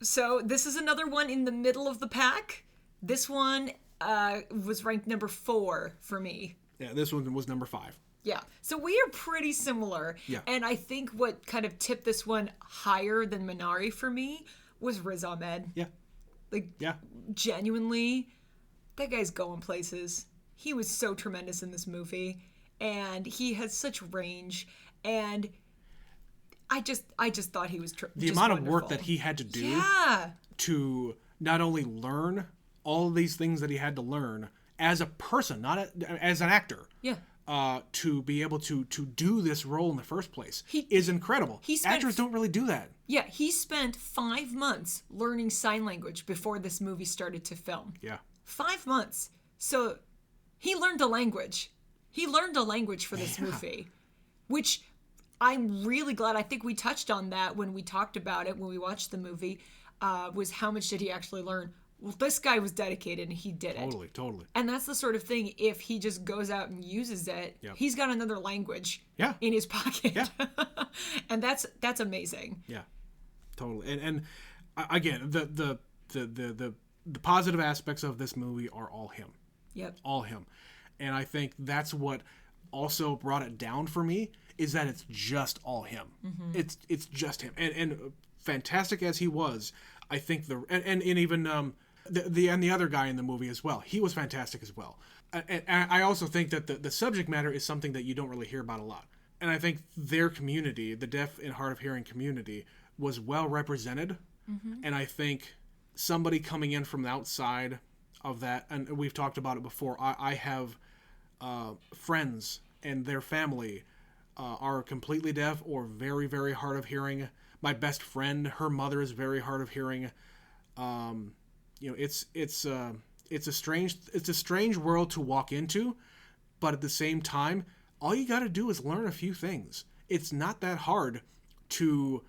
So this is another one in the middle of the pack. This one was ranked number 4 for me. Yeah, this one was number 5. Yeah, so we are pretty similar. Yeah. And I think what kind of tipped this one higher than Minari for me was Riz Ahmed. Yeah. Like, genuinely, that guy's going places. He was so tremendous in this movie, and he has such range, and I just thought he was the amount of work that he had to do to not only learn all of these things that he had to learn as a person, not as an actor. Yeah. To be able to do this role in the first place is incredible. Actors don't really do that. Yeah, he spent 5 months learning sign language before this movie started to film. Yeah. 5 months. So he learned a language. He learned a language for this movie, which I'm really glad. I think we touched on that when we talked about it, when we watched the movie, was how much did he actually learn? Well, this guy was dedicated and he did it. Totally. And that's the sort of thing, if he just goes out and uses it, he's got another language in his pocket. Yeah. And that's amazing. Yeah. Totally. And again, the positive aspects of this movie are all him. Yep. All him. And I think that's what also brought it down for me, is that it's just all him. Mm-hmm. It's just him. And fantastic as he was, I think and even the other guy in the movie as well, he was fantastic as well. And I also think that the subject matter is something that you don't really hear about a lot. And I think their community, the deaf and hard of hearing community, was well represented. Mm-hmm. And I think somebody coming in from the outside of that, and we've talked about it before, I have friends and their family are completely deaf or very, very hard of hearing. My best friend, her mother is very hard of hearing. It's a strange world to walk into, but at the same time, all you got to do is learn a few things. It's not that hard to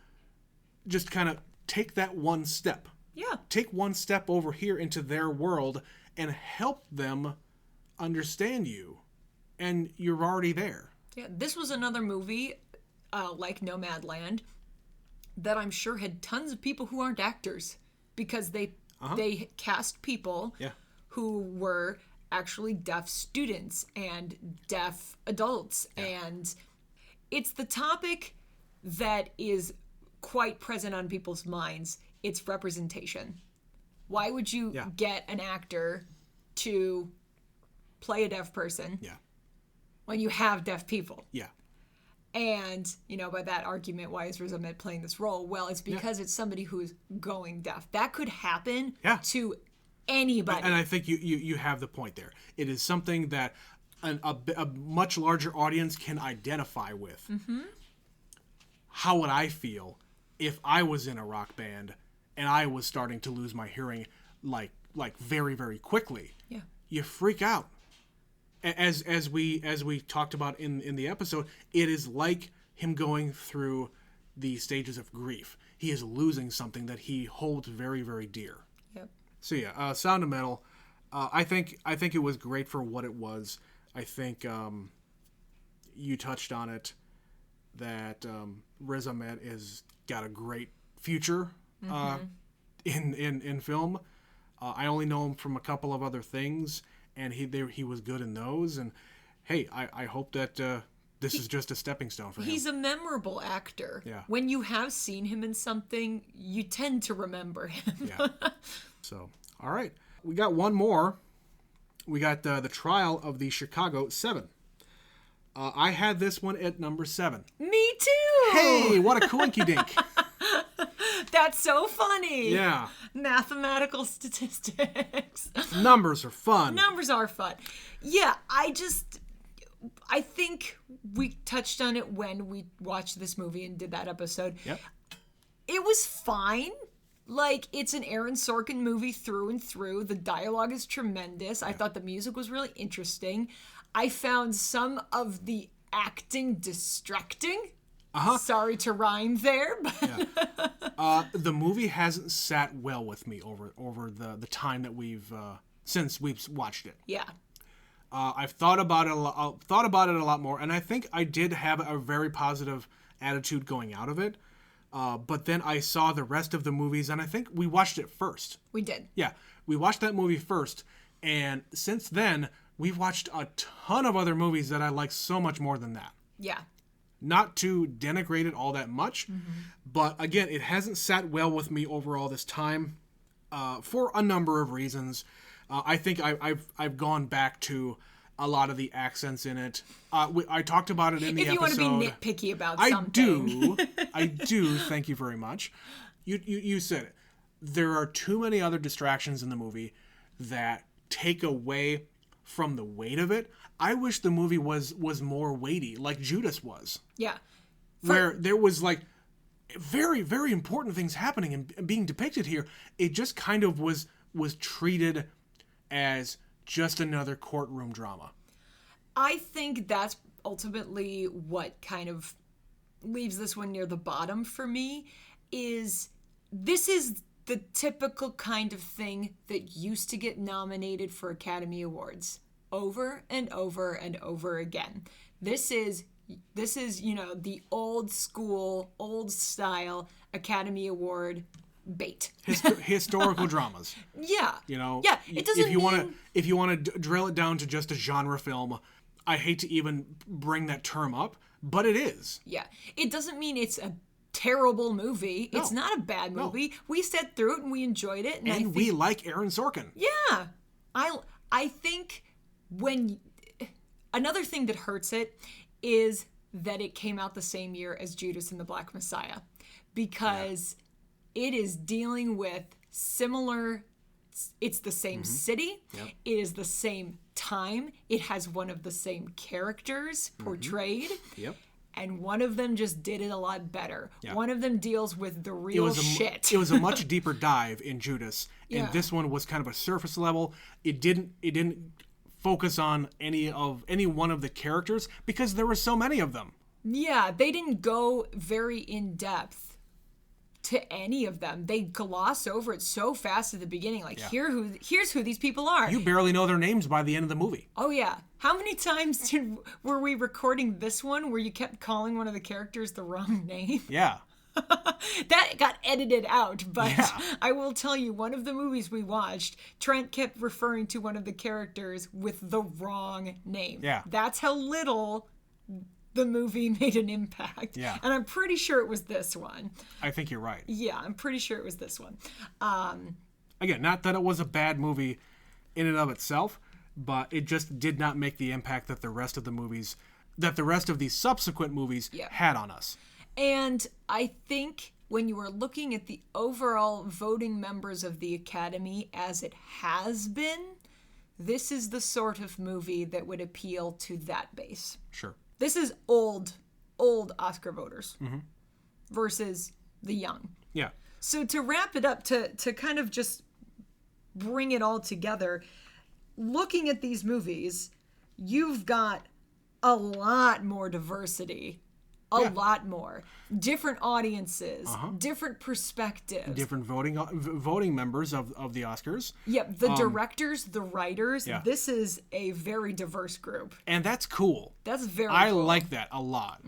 just kind of take that one step. Yeah. Take one step over here into their world and help them understand you. And you're already there. Yeah, this was another movie, like Nomadland, that I'm sure had tons of people who aren't actors because they cast people who were actually deaf students and deaf adults. And it's the topic that is quite present on people's minds. It's representation. Why would you get an actor to play a deaf person when you have deaf people? Yeah. And, by that argument, why is Riz Ahmed playing this role? Well, it's because it's somebody who's going deaf. That could happen to anybody. And I think you have the point there. It is something that a much larger audience can identify with. Mm-hmm. How would I feel if I was in a rock band and I was starting to lose my hearing like very, very quickly? Yeah. You freak out. As we talked about in the episode, it is like him going through the stages of grief. He is losing something that he holds very, very dear. Yep. So Sound of Metal. I think it was great for what it was. I think you touched on it that Riz Ahmed is got a great future in film. I only know him from a couple of other things, and he was good in those. And hey, I hope that this is just a stepping stone for him. He's a memorable actor. Yeah. When you have seen him in something, you tend to remember him. Yeah. So, all right. We got one more. We got the Trial of the Chicago 7. I had this one at number 7. Me too! Hey, what a coinky-dink. That's so funny. Yeah. Mathematical statistics. Numbers are fun. Numbers are fun. Yeah, I think we touched on it when we watched this movie and did that episode. Yep. It was fine. Like, it's an Aaron Sorkin movie through and through. The dialogue is tremendous. I thought the music was really interesting. I found some of the acting distracting. Sorry to rhyme there, but the movie hasn't sat well with me over the time that we've since we've watched it. Yeah. I've thought about it a lot more, and I think I did have a very positive attitude going out of it. But then I saw the rest of the movies, and I think we watched it first. We did. Yeah, we watched that movie first, and since then we've watched a ton of other movies that I like so much more than that. Yeah. Not to denigrate it all that much, but again, it hasn't sat well with me overall this time for a number of reasons. I think I've gone back to a lot of the accents in it. I talked about it in the episode. If you want to be nitpicky about something. I do. Thank you very much. You said it. There are too many other distractions in the movie that take away from the weight of it. I wish the movie was more weighty, like Judas was. Yeah. Where there was like very, very important things happening and being depicted here. It just kind of was treated as just another courtroom drama. I think that's ultimately what kind of leaves this one near the bottom for me. This is the typical kind of thing that used to get nominated for Academy Awards over and over and over again. This is the old school, old style Academy Award bait. Historical dramas. Yeah. Yeah. It doesn't if you want to drill it down to just a genre film, I hate to even bring that term up, but it is. Yeah. It doesn't mean it's a terrible movie. No. It's not a bad movie. No. We sat through it and we enjoyed it. And we like Aaron Sorkin. Yeah. I think another thing that hurts it is that it came out the same year as Judas and the Black Messiah, because it is dealing with similar, it's the same city, it is the same time, it has one of the same characters portrayed, and one of them just did it a lot better. Yeah. One of them deals with the real shit. It was a much deeper dive in Judas, and Yeah. this one was kind of a surface level. It didn't focus on any one of the characters because there were so many of them. Yeah, they didn't go very in depth to any of them. They gloss over it so fast at the beginning. Like, here's who these people are. You barely know their names by the end of the movie. Oh yeah. How many times were we recording this one where you kept calling one of the characters the wrong name? Yeah. That got edited out, but Yeah. I will tell you, one of the movies we watched, Trent kept referring to one of the characters with the wrong name. Yeah. That's how little the movie made an impact. Yeah. And I'm pretty sure it was this one. I think you're right. Yeah, I'm pretty sure it was this one. Again, not that it was a bad movie in and of itself, but it just did not make the impact that the rest of these subsequent movies had on us. And I think when you are looking at the overall voting members of the Academy as it has been, this is the sort of movie that would appeal to that base. Sure. This is old Oscar voters versus the young. Yeah. So to wrap it up, to kind of just bring it all together, looking at these movies, you've got a lot more diversity. A lot more. Different audiences, different perspectives. Different voting members of the Oscars. Yep, the directors, the writers. Yeah. This is a very diverse group. And that's cool. That's very I cool. like that a lot.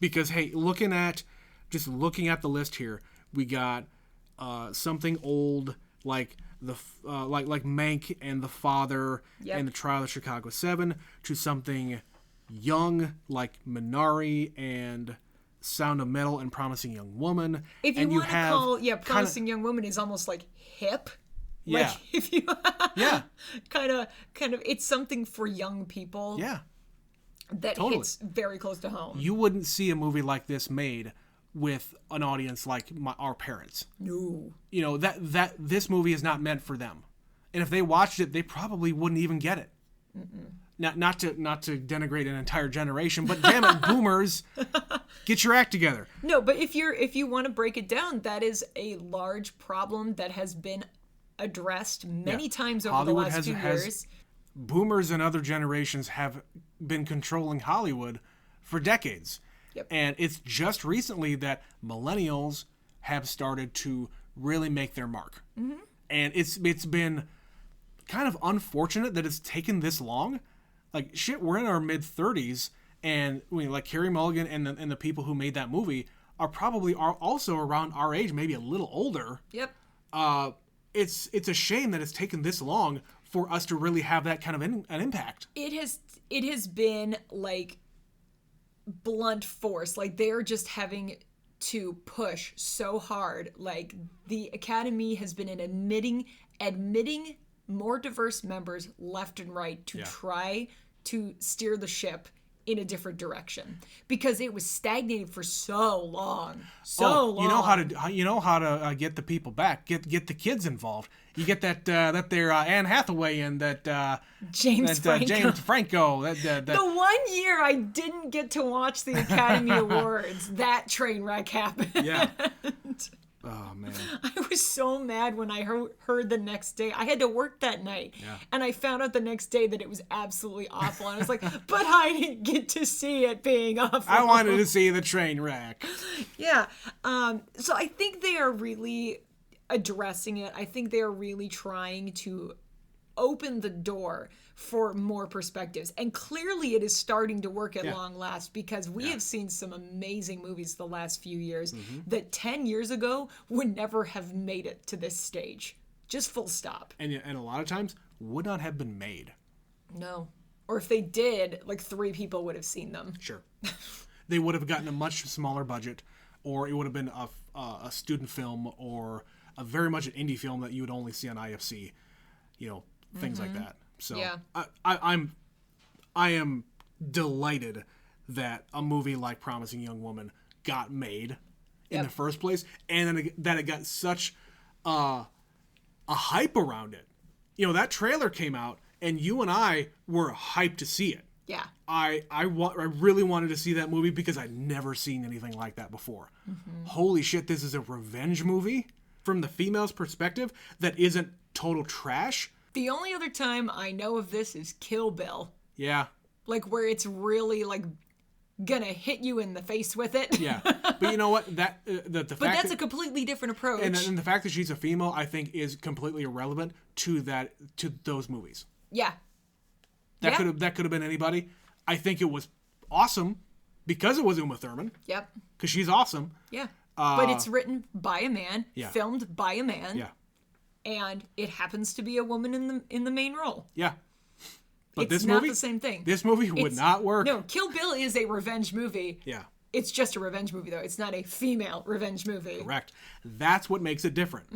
Because, hey, looking at the list here, we got something old like like Mank and The Father and The Trial of Chicago 7 to something young like Minari and Sound of Metal and Promising Young Woman. If you want to call, Promising Young Woman is almost like hip. Yeah. Like if you Yeah. kind of it's something for young people. Yeah. That hits very close to home. You wouldn't see a movie like this made with an audience like our parents. No. You know, that this movie is not meant for them. And if they watched it, they probably wouldn't even get it. Not to denigrate an entire generation, but damn it, boomers, get your act together. No, but if you want to break it down, that is a large problem that has been addressed many times over Hollywood the last few years. Boomers and other generations have been controlling Hollywood for decades. Yep. And it's just recently that millennials have started to really make their mark. Mm-hmm. And it's been kind of unfortunate that it's taken this long. Like, shit, we're in our mid-30s, and like Carey Mulligan and the people who made that movie are also around our age, maybe a little older. Yep. It's a shame that it's taken this long for us to really have that kind of an impact. It has been like blunt force. Like, they're just having to push so hard. Like, the Academy has been admitting more diverse members left and right to try to steer the ship in a different direction, because it was stagnating for so long. You know how to get the people back. Get the kids involved. You get that Anne Hathaway and that James Franco. The 1 year I didn't get to watch the Academy Awards, that train wreck happened. Yeah. Oh, man. I was so mad when I heard the next day. I had to work that night. Yeah. And I found out the next day that it was absolutely awful. And I was like, but I didn't get to see it being awful. I wanted to see the train wreck. Yeah. So I think they are really addressing it. I think they are really trying to open the door for more perspectives, and clearly it is starting to work at long last, because we have seen some amazing movies the last few years that 10 years ago would never have made it to this stage, just full stop. And a lot of times would not have been made. No. Or if they did, like 3 people would have seen them. Sure. They would have gotten a much smaller budget, or it would have been a student film, or a very much an indie film that you would only see on IFC, things like that. So I am delighted that a movie like Promising Young Woman got made in the first place, and then that it got such a hype around it. That trailer came out, and you and I were hyped to see it. Yeah. I really wanted to see that movie because I'd never seen anything like that before. Holy shit, this is a revenge movie from the female's perspective that isn't total trash. The only other time I know of this is Kill Bill. Yeah. Like, where it's really, like, gonna hit you in the face with it. Yeah. But you know what? The But fact that's a completely different approach. and the fact that she's a female, I think, is completely irrelevant to those movies. Yeah. That Yeah. could have been anybody. I think it was awesome because it was Uma Thurman, Yep. because she's awesome. Yeah. But it's written by a man, Yeah. filmed by a man, Yeah. and it happens to be a woman in the main role. Yeah. But It's this not movie, the same thing. This movie would It's- not work. No, Kill Bill is a revenge movie. Yeah. It's just a revenge movie, though. It's not a female revenge movie. Correct. That's what makes it different.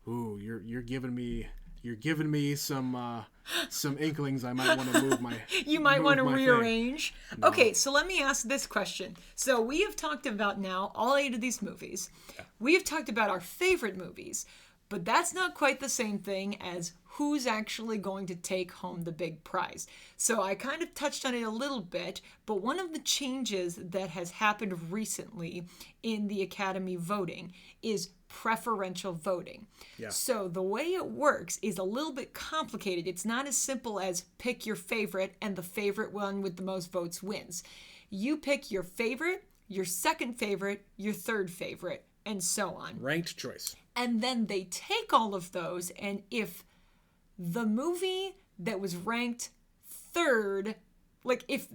Ooh, you're giving me some inklings. I might want to move my. You might want to move my thing. rearrange. Okay, so let me ask this question. So we have talked about now all 8 of these movies. We have talked about our favorite movies, but that's not quite the same thing as who's actually going to take home the big prize. So I kind of touched on it a little bit, but one of the changes that has happened recently in the Academy voting is preferential voting. Yeah. So the way it works is a little bit complicated. It's not as simple as pick your favorite and the favorite one with the most votes wins. You pick your favorite, your second favorite, your third favorite, and so on. Ranked choice. And then they take all of those, and if the movie that was ranked third, like if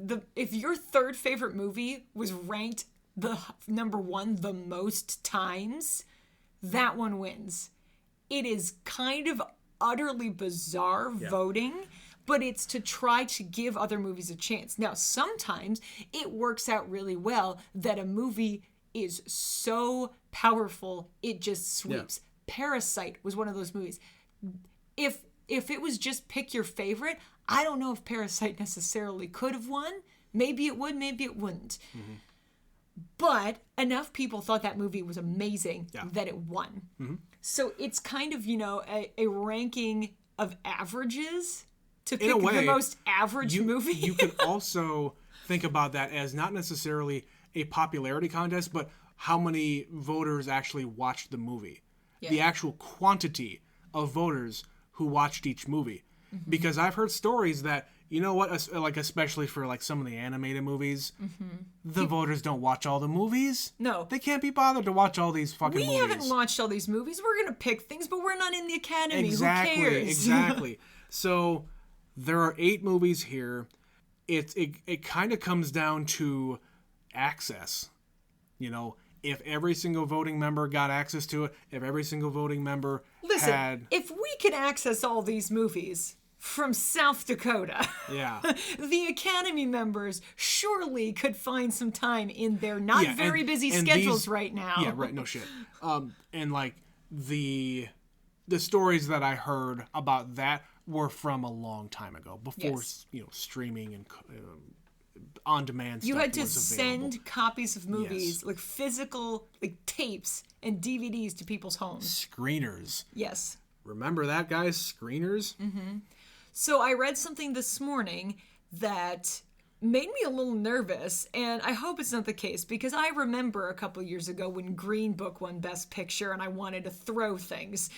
your third favorite movie was ranked the number 1 the most times, that one wins. It is kind of utterly bizarre voting, but it's to try to give other movies a chance. Now, sometimes it works out really well that a movie is so powerful it just sweeps. Parasite was one of those movies. If it was just pick your favorite, I don't know if Parasite necessarily could have won. Maybe it would, maybe it wouldn't. But enough people thought that movie was amazing that it won. So it's kind of, a ranking of averages to pick the most average movie. You could also think about that as not necessarily a popularity contest, but how many voters actually watched the movie. Yeah. The actual quantity of voters who watched each movie. Because I've heard stories that, you know what, like especially for like some of the animated movies, the voters don't watch all the movies. No. They can't be bothered to watch all these fucking movies. We haven't watched all these movies. We're going to pick things, but we're not in the Academy. Exactly, Who cares? exactly. So there are 8 movies here. It kind of comes down to access. If every single voting member got access to it, if every single voting member Listen, had... if we can access all these movies from South Dakota, Yeah. the Academy members surely could find some time in their not Yeah, very and- busy and schedules these- right now. Yeah, right, no shit. And like the stories that I heard about that were from a long time ago, before Yes. streaming and on-demand You stuff had to was available. send copies of movies, Yes. like physical, like tapes and DVDs to people's homes. Screeners. Yes. Remember that, guys? Screeners? So I read something this morning that made me a little nervous, and I hope it's not the case, because I remember a couple years ago when Green Book won Best Picture and I wanted to throw things.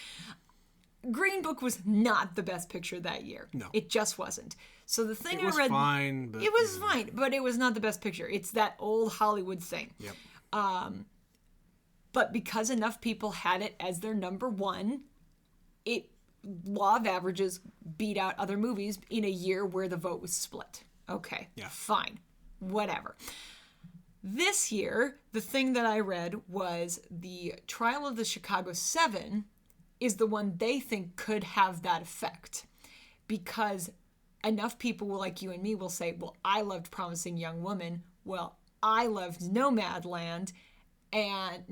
Green Book was not the best picture that year. No. It just wasn't. So the thing It was I read... fine, but... It was fine, but it was not the best picture. It's that old Hollywood thing. Yep. But because enough people had it as their number 1, it law of averages beat out other movies in a year where the vote was split. Okay, Yeah. fine, whatever. This year, the thing that I read was the Trial of the Chicago 7 is the one they think could have that effect, because enough people like you and me will say, well, I loved Promising Young Woman. Well, I loved Nomadland, and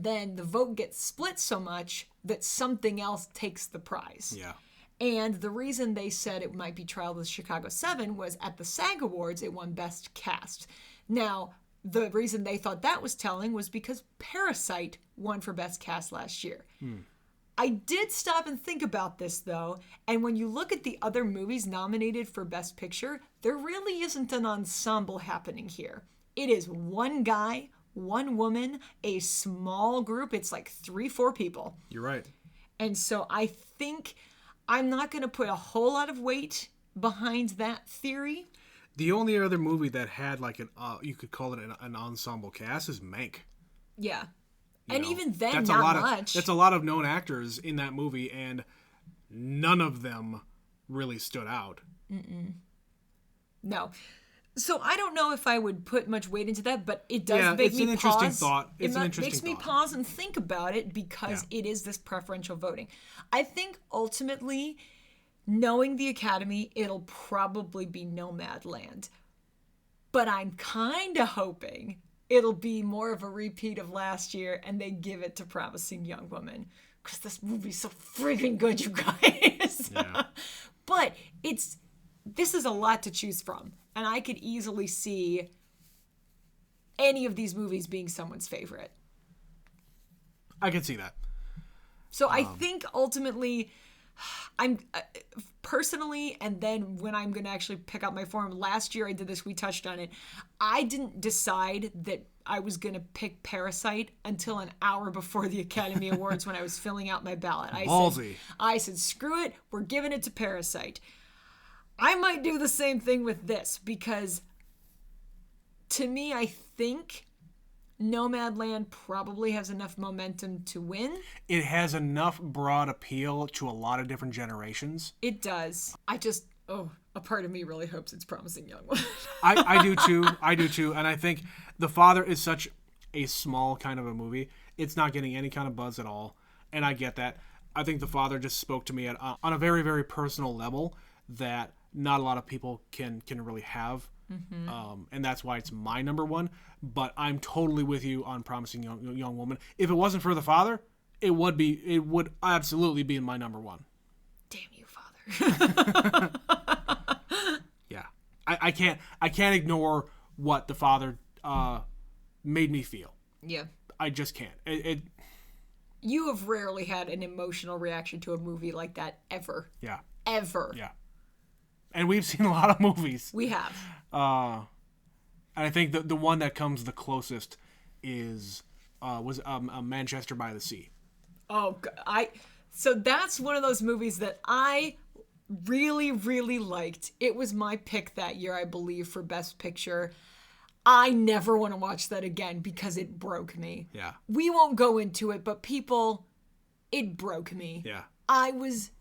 then the vote gets split so much that something else takes the prize. Yeah. And the reason they said it might be Trial of the Chicago 7 was at the SAG Awards, it won Best Cast. Now, the reason they thought that was telling was because Parasite won for Best Cast last year. I did stop and think about this, though, and when you look at the other movies nominated for Best Picture, there really isn't an ensemble happening here. It is one guy, one woman, a small group. It's like 3-4 people. You're right. And so I think I'm not going to put a whole lot of weight behind that theory. The only other movie that had like you could call it an ensemble cast is Mank. Yeah. You know, even then, that's not much. That's a lot of known actors in that movie, and none of them really stood out. No. So I don't know if I would put much weight into that, but it does make me pause. It's an interesting thought. It makes me pause and think about it because it is this preferential voting. I think ultimately, knowing the Academy, it'll probably be Nomadland. But I'm kind of hoping it'll be more of a repeat of last year and they give it to Promising Young Woman. Because this movie's so freaking good, you guys. Yeah. But this is a lot to choose from. And I could easily see any of these movies being someone's favorite. I can see that. So I think ultimately, I'm personally, and then when I'm going to actually pick up my form, last year I did this, we touched on it. I didn't decide that I was going to pick Parasite until an hour before the Academy Awards when I was filling out my ballot. Ballsy. I said, screw it, we're giving it to Parasite. I might do the same thing with this because to me, I think Nomadland probably has enough momentum to win. It has enough broad appeal to a lot of different generations. It does. A part of me really hopes it's Promising Young Woman. I do too. I do too. And I think The Father is such a small kind of a movie. It's not getting any kind of buzz at all. And I get that. I think The Father just spoke to me on a very, very personal level that not a lot of people can really have. And that's why it's my number one. But I'm totally with you on Promising Young Woman. If it wasn't for The Father, it would absolutely be my number one. Damn you, Father. Yeah. I can't ignore what The Father made me feel. Yeah. I just can't. You have rarely had an emotional reaction to a movie like that ever. Yeah. Ever. Yeah. And we've seen a lot of movies. We have. And I think the one that comes the closest was Manchester by the Sea. So that's one of those movies that I really, really liked. It was my pick that year, I believe, for Best Picture. I never want to watch that again because it broke me. Yeah. We won't go into it, but people, it broke me. Yeah. I was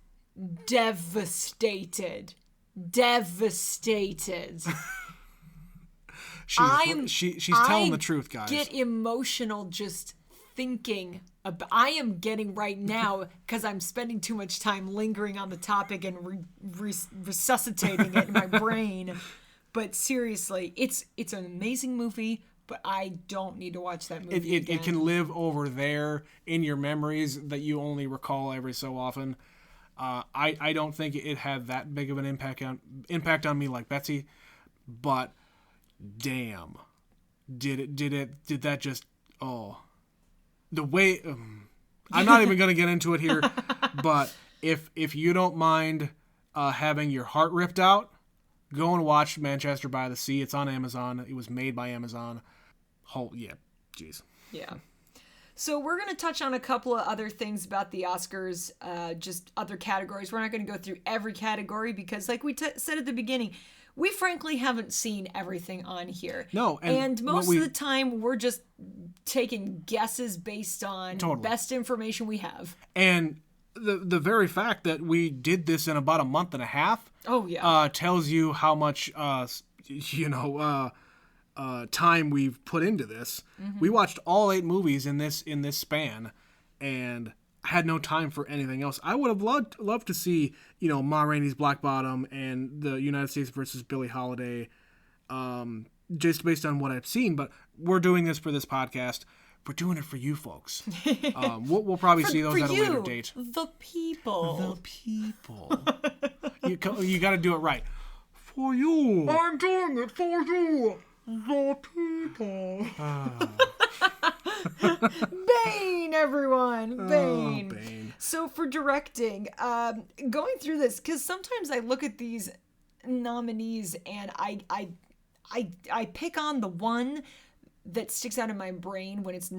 devastated. Devastated. She's telling the truth, guys. I get emotional just thinking about. I am getting right now because I'm spending too much time lingering on the topic and resuscitating it in my brain. But seriously, it's an amazing movie. But I don't need to watch that movie again. It can live over there in your memories that you only recall every so often. I don't think it had that big of an impact on me like Betsy, but damn, did that just the way I'm not even gonna get into it here, but if you don't mind having your heart ripped out, go and watch Manchester by the Sea. It's on Amazon. It was made by Amazon. Jeez. Yeah. So we're going to touch on a couple of other things about the Oscars, just other categories. We're not going to go through every category because, like we said at the beginning, we frankly haven't seen everything on here. No. And most of the time, we're just taking guesses based on best information we have. And the very fact that we did this in about a month and a half tells you how much, time we've put into this. Mm-hmm. We watched all 8 movies in this span and had no time for anything else. I would have loved to see, Ma Rainey's Black Bottom and the United States versus Billie Holiday, just based on what I've seen, but we're doing this for this podcast. We're doing it for you folks. We'll probably see those at a later date. The people. You got to do it right. For you. I'm doing it for you. The people. Bane, everyone. Bane. Bane. So for directing, going through this, because sometimes I look at these nominees and I pick on the one that sticks out in my brain when it's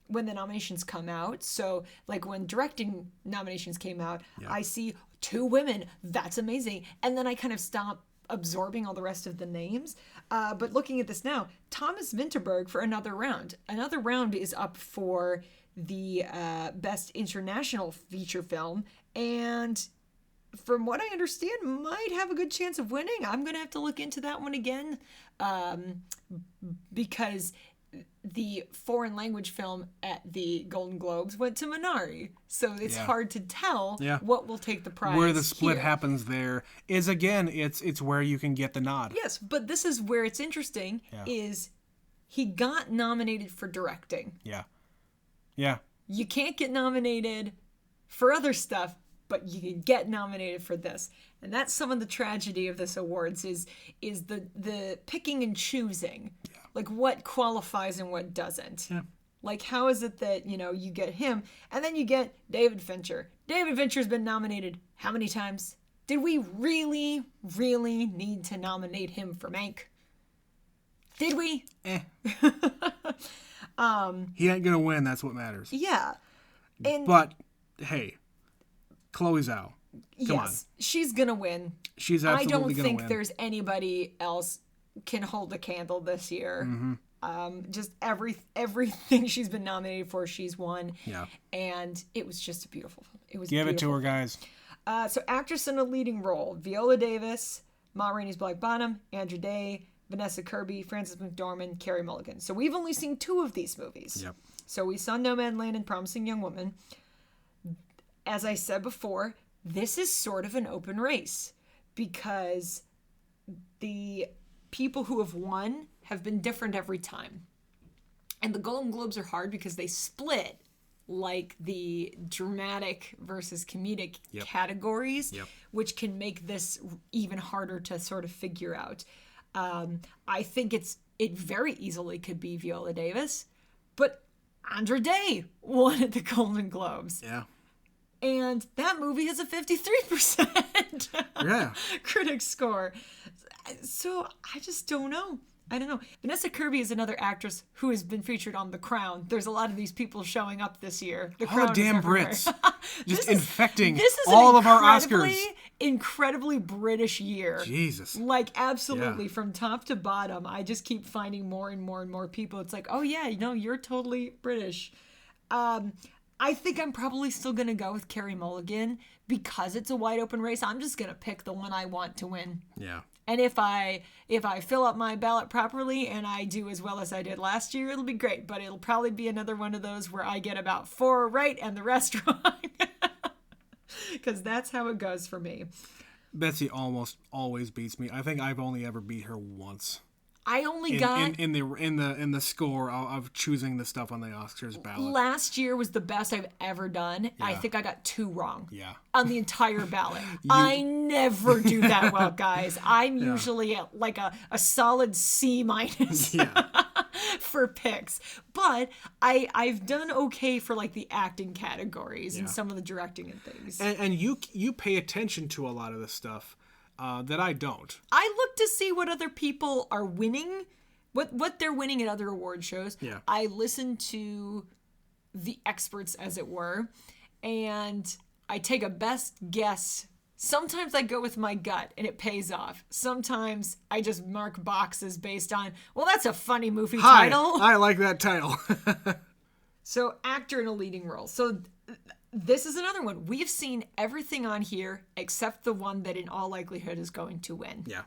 when the nominations come out. So like when directing nominations came out, I see 2 women. That's amazing. And then I kind of stop absorbing all the rest of the names. But looking at this now, Thomas Vinterberg for Another Round. Another Round is up for the Best International Feature Film. And from what I understand, might have a good chance of winning. I'm going to have to look into that one again because the foreign language film at the Golden Globes went to Minari. So it's hard to tell what will take the prize. Where the split here. happens there is, again, it's where you can get the nod. Yes, but this is where it's interesting is he got nominated for directing. Yeah. Yeah. You can't get nominated for other stuff, but you can get nominated for this. And that's some of the tragedy of this awards is the picking and choosing. Yeah. Like what qualifies and what doesn't. Yeah. Like how is it that, you get him and then you get David Fincher. David Fincher's been nominated how many times? Did we really, really need to nominate him for Mank? Did we? He ain't gonna win, that's what matters. Yeah. But hey, Chloe Zhao. Come on. She's gonna win. She's absolutely gonna win. I don't think there's anybody else can hold a candle this year. Mm-hmm. Just everything she's been nominated for, she's won. Yeah. And it was just a beautiful film. It was Give beautiful. It to her, guys. So actress in a leading role: Viola Davis, Ma Rainey's Black Bottom, Andra Day, Vanessa Kirby, Frances McDormand, Carey Mulligan. So we've only seen 2 of these movies. Yep. So we saw Nomadland and Promising Young Woman. As I said before, this is sort of an open race because the people who have won have been different every time. And the Golden Globes are hard because they split like the dramatic versus comedic categories, which can make this even harder to sort of figure out. I think it very easily could be Viola Davis, but Andra Day won at the Golden Globes. Yeah. And that movie has a 53% critic score. So I just don't know. I don't know. Vanessa Kirby is another actress who has been featured on The Crown. There's a lot of these people showing up this year. The Crown damn Brits. Just infecting this is all of our Oscars. Incredibly British year. Jesus. Like, absolutely. From top to bottom, I just keep finding more and more and more people. It's like, oh, yeah, you're totally British. I think I'm probably still going to go with Carey Mulligan because it's a wide open race. I'm just going to pick the one I want to win. Yeah. And if I fill up my ballot properly and I do as well as I did last year, it'll be great. But it'll probably be another one of those where I get about 4 right and the rest wrong. Because that's how it goes for me. Betsy almost always beats me. I think I've only ever beat her once. I only got in the score of choosing the stuff on the Oscars ballot. Last year was the best I've ever done. Yeah. I think I got 2 wrong. Yeah. On the entire ballot. I never do that well, guys. I'm usually at like a solid C- for picks. But I've done okay for like the acting categories and some of the directing and things. And you pay attention to a lot of this stuff. That I don't. I look to see what other people are winning, what they're winning at other award shows. Yeah. I listen to the experts, as it were, and I take a best guess. Sometimes I go with my gut, and it pays off. Sometimes I just mark boxes based on, well, that's a funny movie title. I like that title. So, actor in a leading role. So, this is another one. We've seen everything on here except the one that in all likelihood is going to win. Yeah.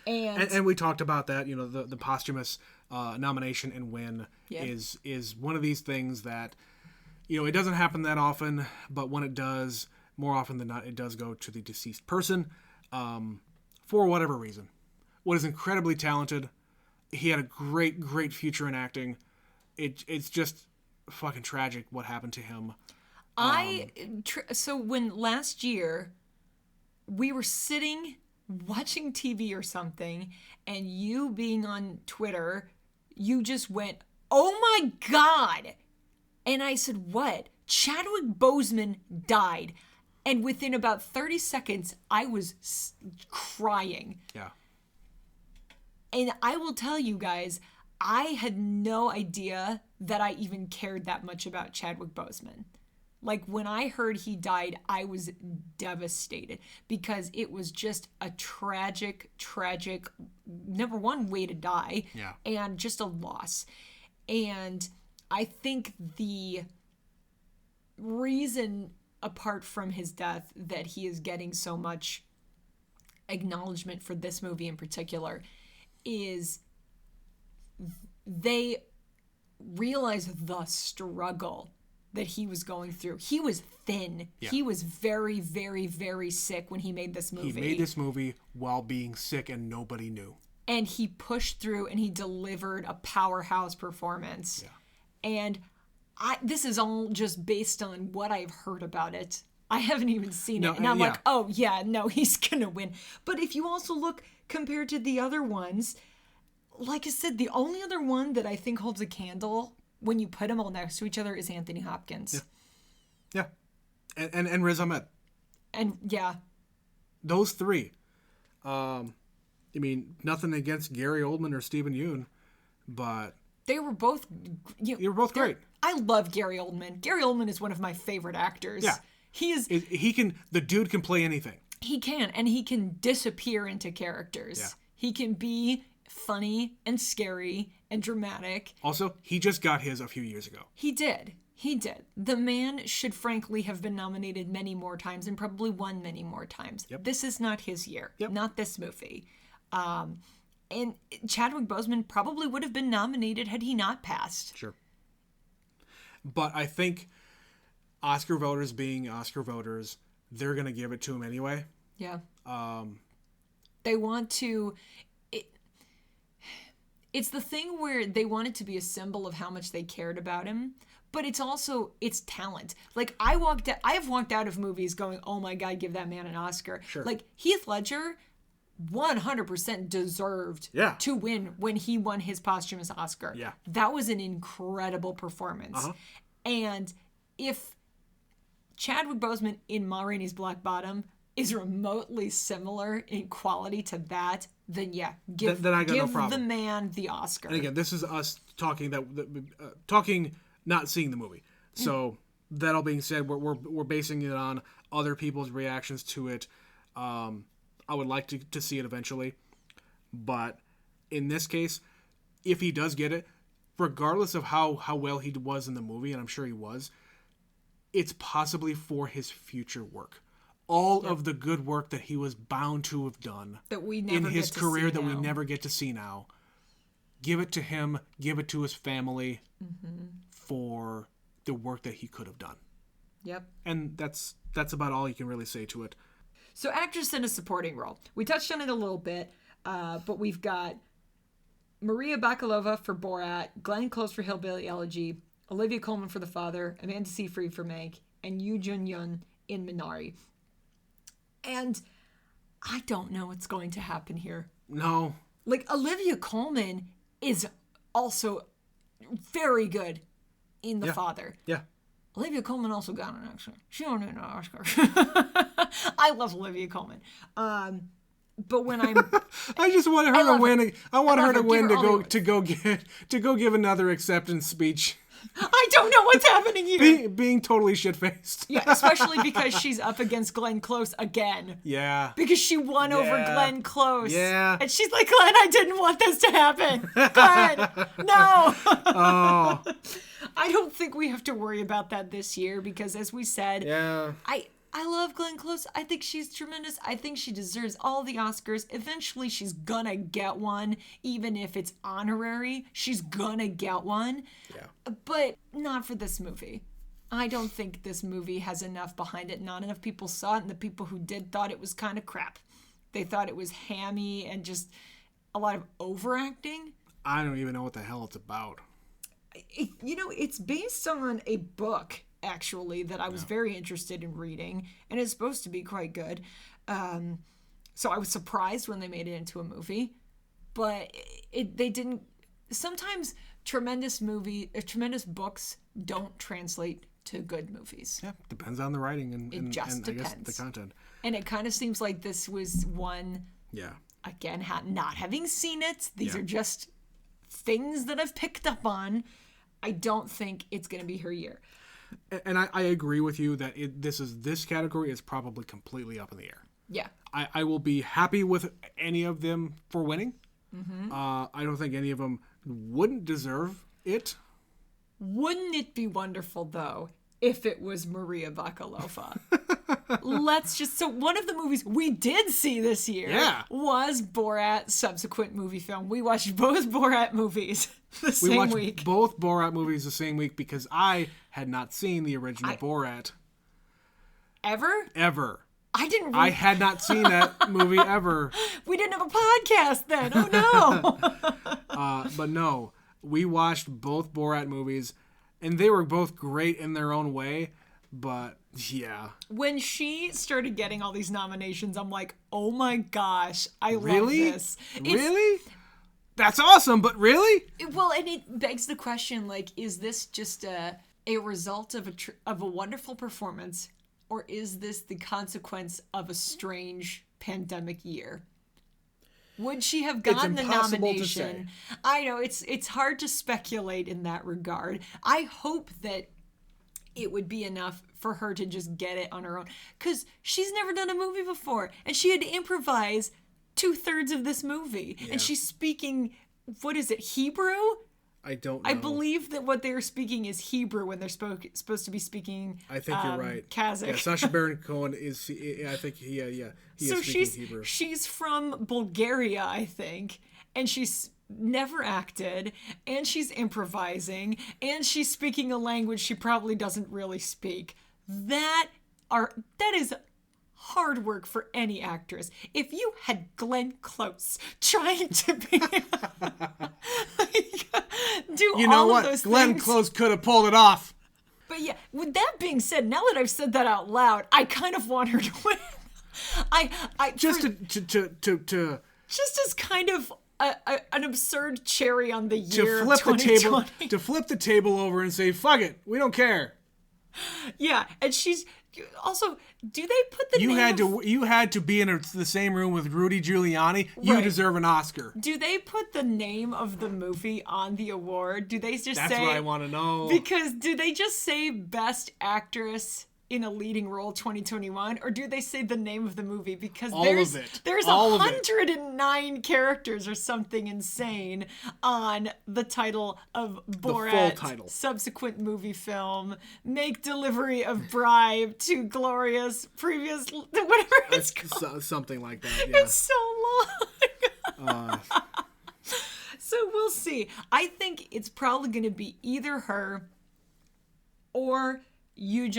And we talked about that, the posthumous nomination and win is one of these things that, it doesn't happen that often, but when it does, more often than not, it does go to the deceased person for whatever reason. What is incredibly talented. He had a great, great future in acting. It's just fucking tragic what happened to him. So when last year we were sitting watching TV or something and you being on Twitter, you just went, oh my God. And I said, what? Chadwick Boseman died. And within about 30 seconds, I was crying. Yeah. And I will tell you guys, I had no idea that I even cared that much about Chadwick Boseman. Like, when I heard he died, I was devastated because it was just a tragic, number one, way to die. Yeah. And just a loss. And I think the reason, apart from his death, that he is getting so much acknowledgement for this movie in particular is they realize the struggle that he was going through. He was thin. Yeah. He was very, very, very sick when he made this movie. He made this movie while being sick and nobody knew. And he pushed through and he delivered a powerhouse performance. Yeah. And this is all just based on what I've heard about it. I haven't even seen it. And I'm like, oh, yeah, no, he's going to win. But if you also look compared to the other ones, like I said, the only other one that I think holds a candle when you put them all next to each other is Anthony Hopkins. Yeah. And Riz Ahmed. And yeah. Those three. I mean, nothing against Gary Oldman or Stephen Yeun, but they were both they were both great. I love Gary Oldman. Gary Oldman is one of my favorite actors. Yeah. The dude can play anything. He can, and he can disappear into characters. Yeah. He can be funny and scary and dramatic. Also, he just got his a few years ago. He did. The man should frankly have been nominated many more times and probably won many more times. Yep. This is not his year. Yep. Not this movie. And Chadwick Boseman probably would have been nominated had he not passed. Sure. But I think Oscar voters being Oscar voters, they're going to give it to him anyway. Yeah. They want to... It's the thing where they want it to be a symbol of how much they cared about him, but it's also, it's talent. Like, I have walked out of movies going, oh my God, give that man an Oscar. Sure. Like, Heath Ledger 100% deserved to win when he won his posthumous Oscar. Yeah. That was an incredible performance. Uh-huh. And if Chadwick Boseman in Ma Rainey's Black Bottom is remotely similar in quality to that, then yeah, give no problem. The man the Oscar. And again, this is us talking talking, not seeing the movie. So that all being said, we're basing it on other people's reactions to it. I would like to see it eventually, but in this case, if he does get it, regardless of how well he was in the movie, and I'm sure he was, it's possibly for his future work. All of the good work that he was bound to have done that we never in his get to career see that we now. never get to see now. Give it to him, give it to his family for the work that he could have done. Yep. And that's about all you can really say to it. So actress in a supporting role. We touched on it a little bit, but we've got Maria Bakalova for Borat, Glenn Close for Hillbilly Elegy, Olivia Colman for The Father, Amanda Seyfried for Mank, and Yoo Jun-yoon in Minari. And I don't know what's going to happen here. No. Like, Olivia Colman is also very good in The Father. Yeah. Olivia Colman also got an Oscar. She don't need an Oscar. I love Olivia Colman. But when I just wanted her to win. I want her to win to go give another acceptance speech. I don't know what's happening here. Being totally shit-faced. Yeah, especially because she's up against Glenn Close again. Yeah. Because she won over Glenn Close. Yeah. And she's like, Glenn, I didn't want this to happen. Glenn, no. Oh. I don't think we have to worry about that this year because, as we said, I love Glenn Close. I think she's tremendous. I think she deserves all the Oscars. Eventually, she's gonna get one, even if it's honorary. She's gonna get one. Yeah. But not for this movie. I don't think this movie has enough behind it. Not enough people saw it, and the people who did thought it was kind of crap. They thought it was hammy and just a lot of overacting. I don't even know what the hell it's about. It's based on a book, actually, that I was very interested in reading, and it's supposed to be quite good. So I was surprised when they made it into a movie, but they didn't. Sometimes tremendous books don't translate to good movies. Yeah, depends on the writing and It just I guess depends. the content. And it kind of seems like this was one, Yeah. again, not having seen it, these Yeah. are just things that I've picked up on. I don't think it's going to be her year. And I agree with you that this category is probably completely up in the air. Yeah. I will be happy with any of them for winning. Mm-hmm. I don't think any of them wouldn't deserve it. Wouldn't it be wonderful, though, if it was Maria Bakalova? So one of the movies we did see this year was Borat subsequent movie film. We watched both Borat movies the same week. We watched both Borat movies the same week because I had not seen the original Borat. Ever? I had not seen that movie ever. We didn't have a podcast then. Oh, no. But no, we watched both Borat movies, and they were both great in their own way. But yeah. When she started getting all these nominations, I'm like, oh my gosh, I love this. Really? That's awesome, but really? Well, and it begs the question, like, is this just a result of a wonderful performance, or is this the consequence of a strange pandemic year? Would she have gotten the nomination? I know it's hard to speculate in that regard. I hope that it would be enough for her to just get it on her own, because she's never done a movie before, and she had to improvise 2/3 of this movie, and she's speaking, what is it, Hebrew? I don't know. I believe that what they're speaking is Hebrew when they're supposed to be speaking. I think you're right. Kazakh. Yeah, Sacha Baron Cohen is. I think he is speaking Hebrew. She's from Bulgaria, I think, and she's never acted, and she's improvising, and she's speaking a language she probably doesn't really speak. That is hard work for any actress. If you had Glenn Close trying to be all of those Glenn things. Close could have pulled it off. But yeah, with that being said, now that I've said that out loud, I kind of want her to win. Just as kind of an absurd cherry on the year to flip 2020. to flip the table over and say, fuck it, we don't care. Yeah, and she's also, do they put the you had to be in the same room with Rudy Giuliani. You Right. deserve an Oscar. Do they put the name of the movie on the award? Do they just That's say, what I want to know. because do they just say Best Actress in a Leading Role 2021, or do they say the name of the movie? Because there's 109 characters or something insane on the title of Borat, title. subsequent movie film, make delivery of bribe to glorious previous, whatever it's called. Something like that. Yeah. It's so long. So we'll see. I think it's probably going to be either her or Yoo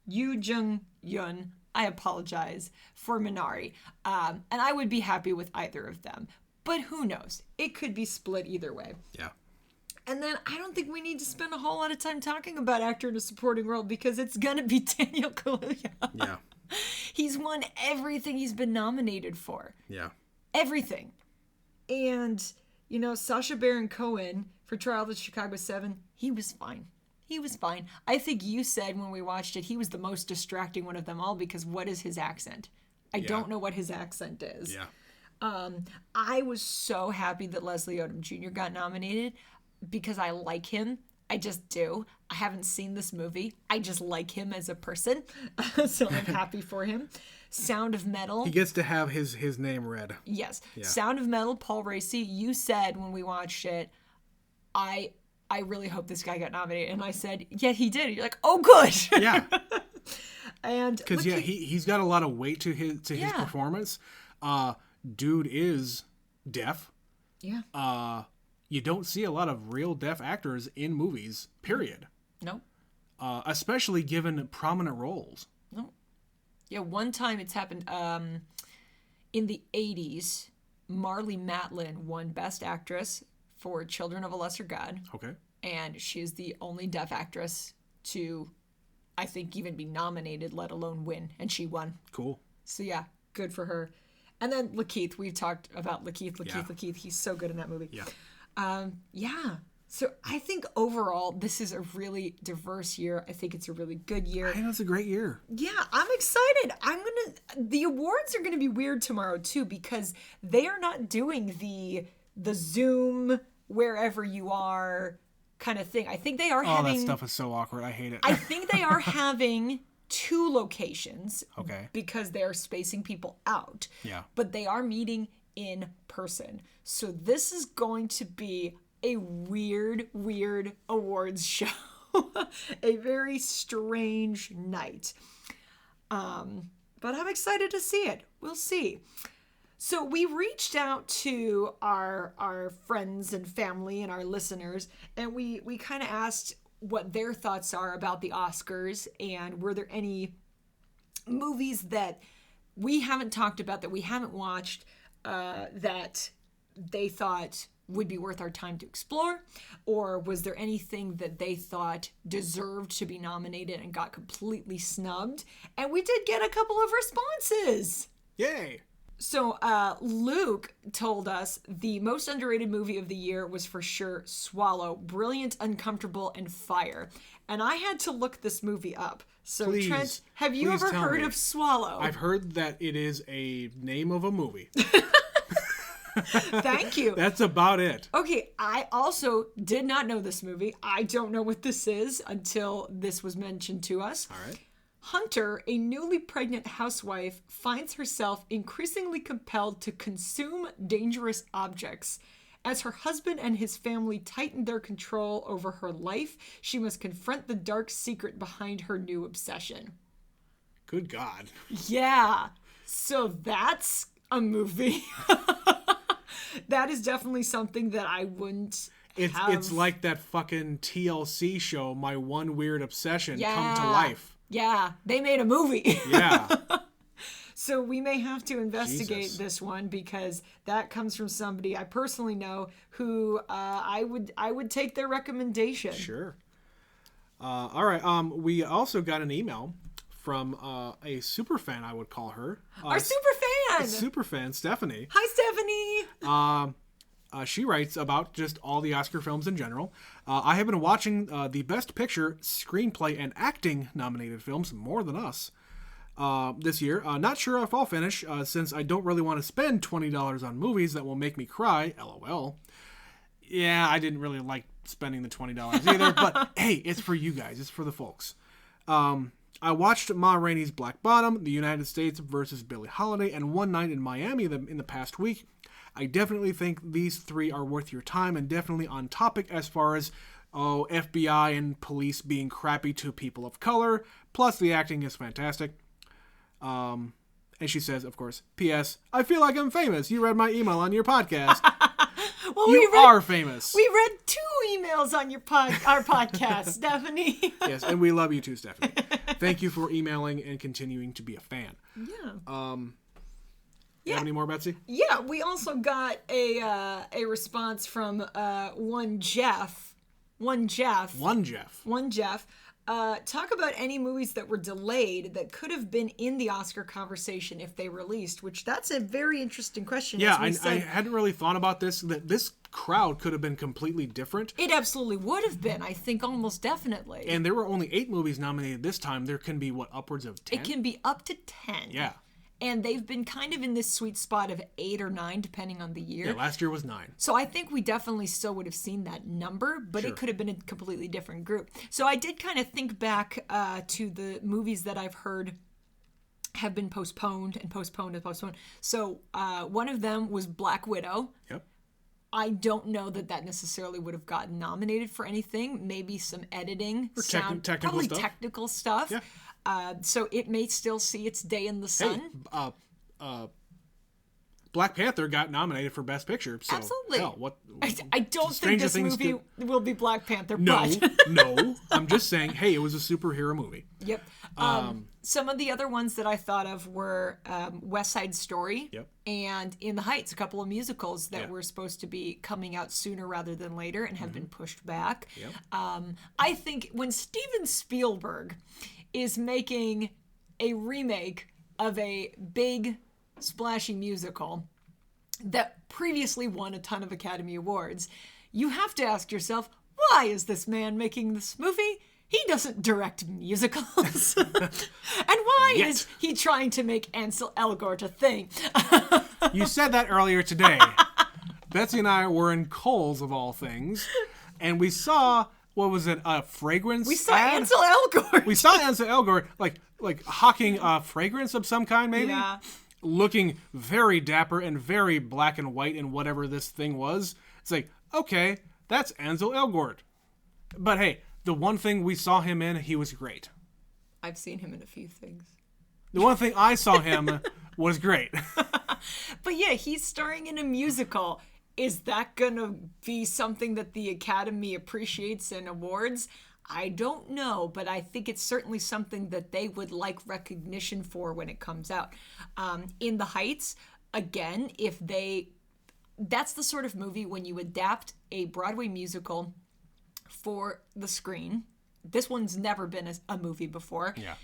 Jung-yun, I apologize, for Minari. And I would be happy with either of them. But who knows? It could be split either way. Yeah. And then I don't think we need to spend a whole lot of time talking about actor in a supporting role, because it's going to be Daniel Kaluuya. Yeah. He's won everything he's been nominated for. Yeah. Everything. And, Sacha Baron Cohen for Trial of the Chicago 7, he was fine. He was fine. I think you said when we watched it, he was the most distracting one of them all, because what is his accent? I don't know what his accent is. Yeah. I was so happy that Leslie Odom Jr. got nominated, because I like him. I just do. I haven't seen this movie. I just like him as a person. So I'm happy for him. Sound of Metal. He gets to have his name read. Yes. Yeah. Sound of Metal, Paul Raci. You said when we watched it, I really hope this guy got nominated. And I said, yeah, he did. You're like, oh, good. Yeah. And because he's got a lot of weight to his performance. Dude is deaf. Yeah. You don't see a lot of real deaf actors in movies, period. No. Especially given prominent roles. No. Yeah, one time it's happened in the 80s, Marlee Matlin won Best Actress for Children of a Lesser God. Okay. And she's the only deaf actress to, I think, even be nominated, let alone win. And she won. Cool. So yeah, good for her. And then Lakeith, we've talked about Lakeith. He's so good in that movie. Yeah. Yeah. So I think overall, this is a really diverse year. I think it's a really good year. I think it's a great year. Yeah, I'm excited. The awards are gonna be weird tomorrow too, because they are not doing the Zoom wherever you are kind of thing. I think they are Oh, having. that stuff is so awkward. I hate it. I think they are having 2 locations. Okay. Because they are spacing people out. Yeah. But they are meeting in person. So this is going to be a weird awards show. A very strange night. But I'm excited to see it. We'll see. So we reached out to our friends and family and our listeners, and we kind of asked what their thoughts are about the Oscars, and were there any movies that we haven't talked about, that we haven't watched, that they thought would be worth our time to explore, or was there anything that they thought deserved to be nominated and got completely snubbed? And we did get a couple of responses. Yay. So Luke told us the most underrated movie of the year was for sure Swallow. Brilliant, uncomfortable, and fire. And I had to look this movie up. So Please, Trent, have you ever tell heard me. of Swallow? I've heard that it is a name of a movie. Thank you. That's about it. Okay, I also did not know this movie. I don't know what this is until this was mentioned to us. All right. Hunter, a newly pregnant housewife, finds herself increasingly compelled to consume dangerous objects. As her husband and his family tighten their control over her life, she must confront the dark secret behind her new obsession. Good God. Yeah, so that's a movie. That is definitely something that I wouldn't have. It's like that fucking TLC show, My One Weird Obsession, come to Yeah. life. Yeah, they made a movie. Yeah. So we may have to investigate Jesus. this one, because that comes from somebody I personally know who I would take their recommendation. Sure. All right. We also got an email from a super fan, I would call her. Our super fan. Super fan, Stephanie. Hi, Stephanie. She writes about just all the Oscar films in general. I have been watching the Best Picture, Screenplay, and Acting nominated films more than us this year. Not sure if I'll finish, since I don't really want to spend $20 on movies that will make me cry, LOL. Yeah, I didn't really like spending the $20 either, but hey, it's for you guys. It's for the folks. I watched Ma Rainey's Black Bottom, The United States versus Billie Holiday, and One Night in Miami in the past week. I definitely think these 3 are worth your time and definitely on topic as far as FBI and police being crappy to people of color. Plus, the acting is fantastic. And she says, of course, P.S. I feel like I'm famous. You read my email on your podcast. Well, You are famous. We read 2 emails on our podcast, Stephanie. Yes, and we love you too, Stephanie. Thank you for emailing and continuing to be a fan. Yeah. You have any more, Betsy? Yeah, we also got a response from one Jeff. One Jeff. Talk about any movies that were delayed that could have been in the Oscar conversation if they released, which that's a very interesting question. Yeah, as we said. I hadn't really thought about this, that this crowd could have been completely different. It absolutely would have been, I think, almost definitely. And there were only 8 movies nominated this time. There can be, upwards of 10? It can be up to 10. Yeah. And they've been kind of in this sweet spot of 8 or 9, depending on the year. Yeah, last year was 9. So I think we definitely still would have seen that number, but Sure. it could have been a completely different group. So I did kind of think back to the movies that I've heard have been postponed and postponed and postponed. So one of them was Black Widow. Yep. I don't know that necessarily would have gotten nominated for anything. Maybe some editing, Or sound, technical probably stuff. technical stuff. Yeah. So it may still see its day in the sun. Hey, Black Panther got nominated for Best Picture. So, Absolutely. Hell, what? I don't think stranger this things movie will be Black Panther. No, But no. I'm just saying, hey, it was a superhero movie. Yep. Some of the other ones that I thought of were West Side Story Yep. and In the Heights, a couple of musicals that Yeah. were supposed to be coming out sooner rather than later and have been pushed back. Yep. I think when Steven Spielberg is making a remake of a big, splashy musical that previously won a ton of Academy Awards, you have to ask yourself, why is this man making this movie? He doesn't direct musicals. And why is he trying to make Ansel Elgort a thing? You said that earlier today. Betsy and I were in Kohl's, of all things, and we saw, what was it, a fragrance We saw ad? Ansel Elgort. We saw Ansel Elgort, like hawking a fragrance of some kind, maybe? Yeah. Looking very dapper and very black and white in whatever this thing was. It's like, okay, that's Ansel Elgort. But hey, the one thing we saw him in, he was great. I've seen him in a few things. The one thing I saw him was great. But yeah, he's starring in a musical. Is that going to be something that the Academy appreciates and awards? I don't know, but I think it's certainly something that they would like recognition for when it comes out. In the Heights, again, that's the sort of movie when you adapt a Broadway musical for the screen. This one's never been a movie before. Yeah.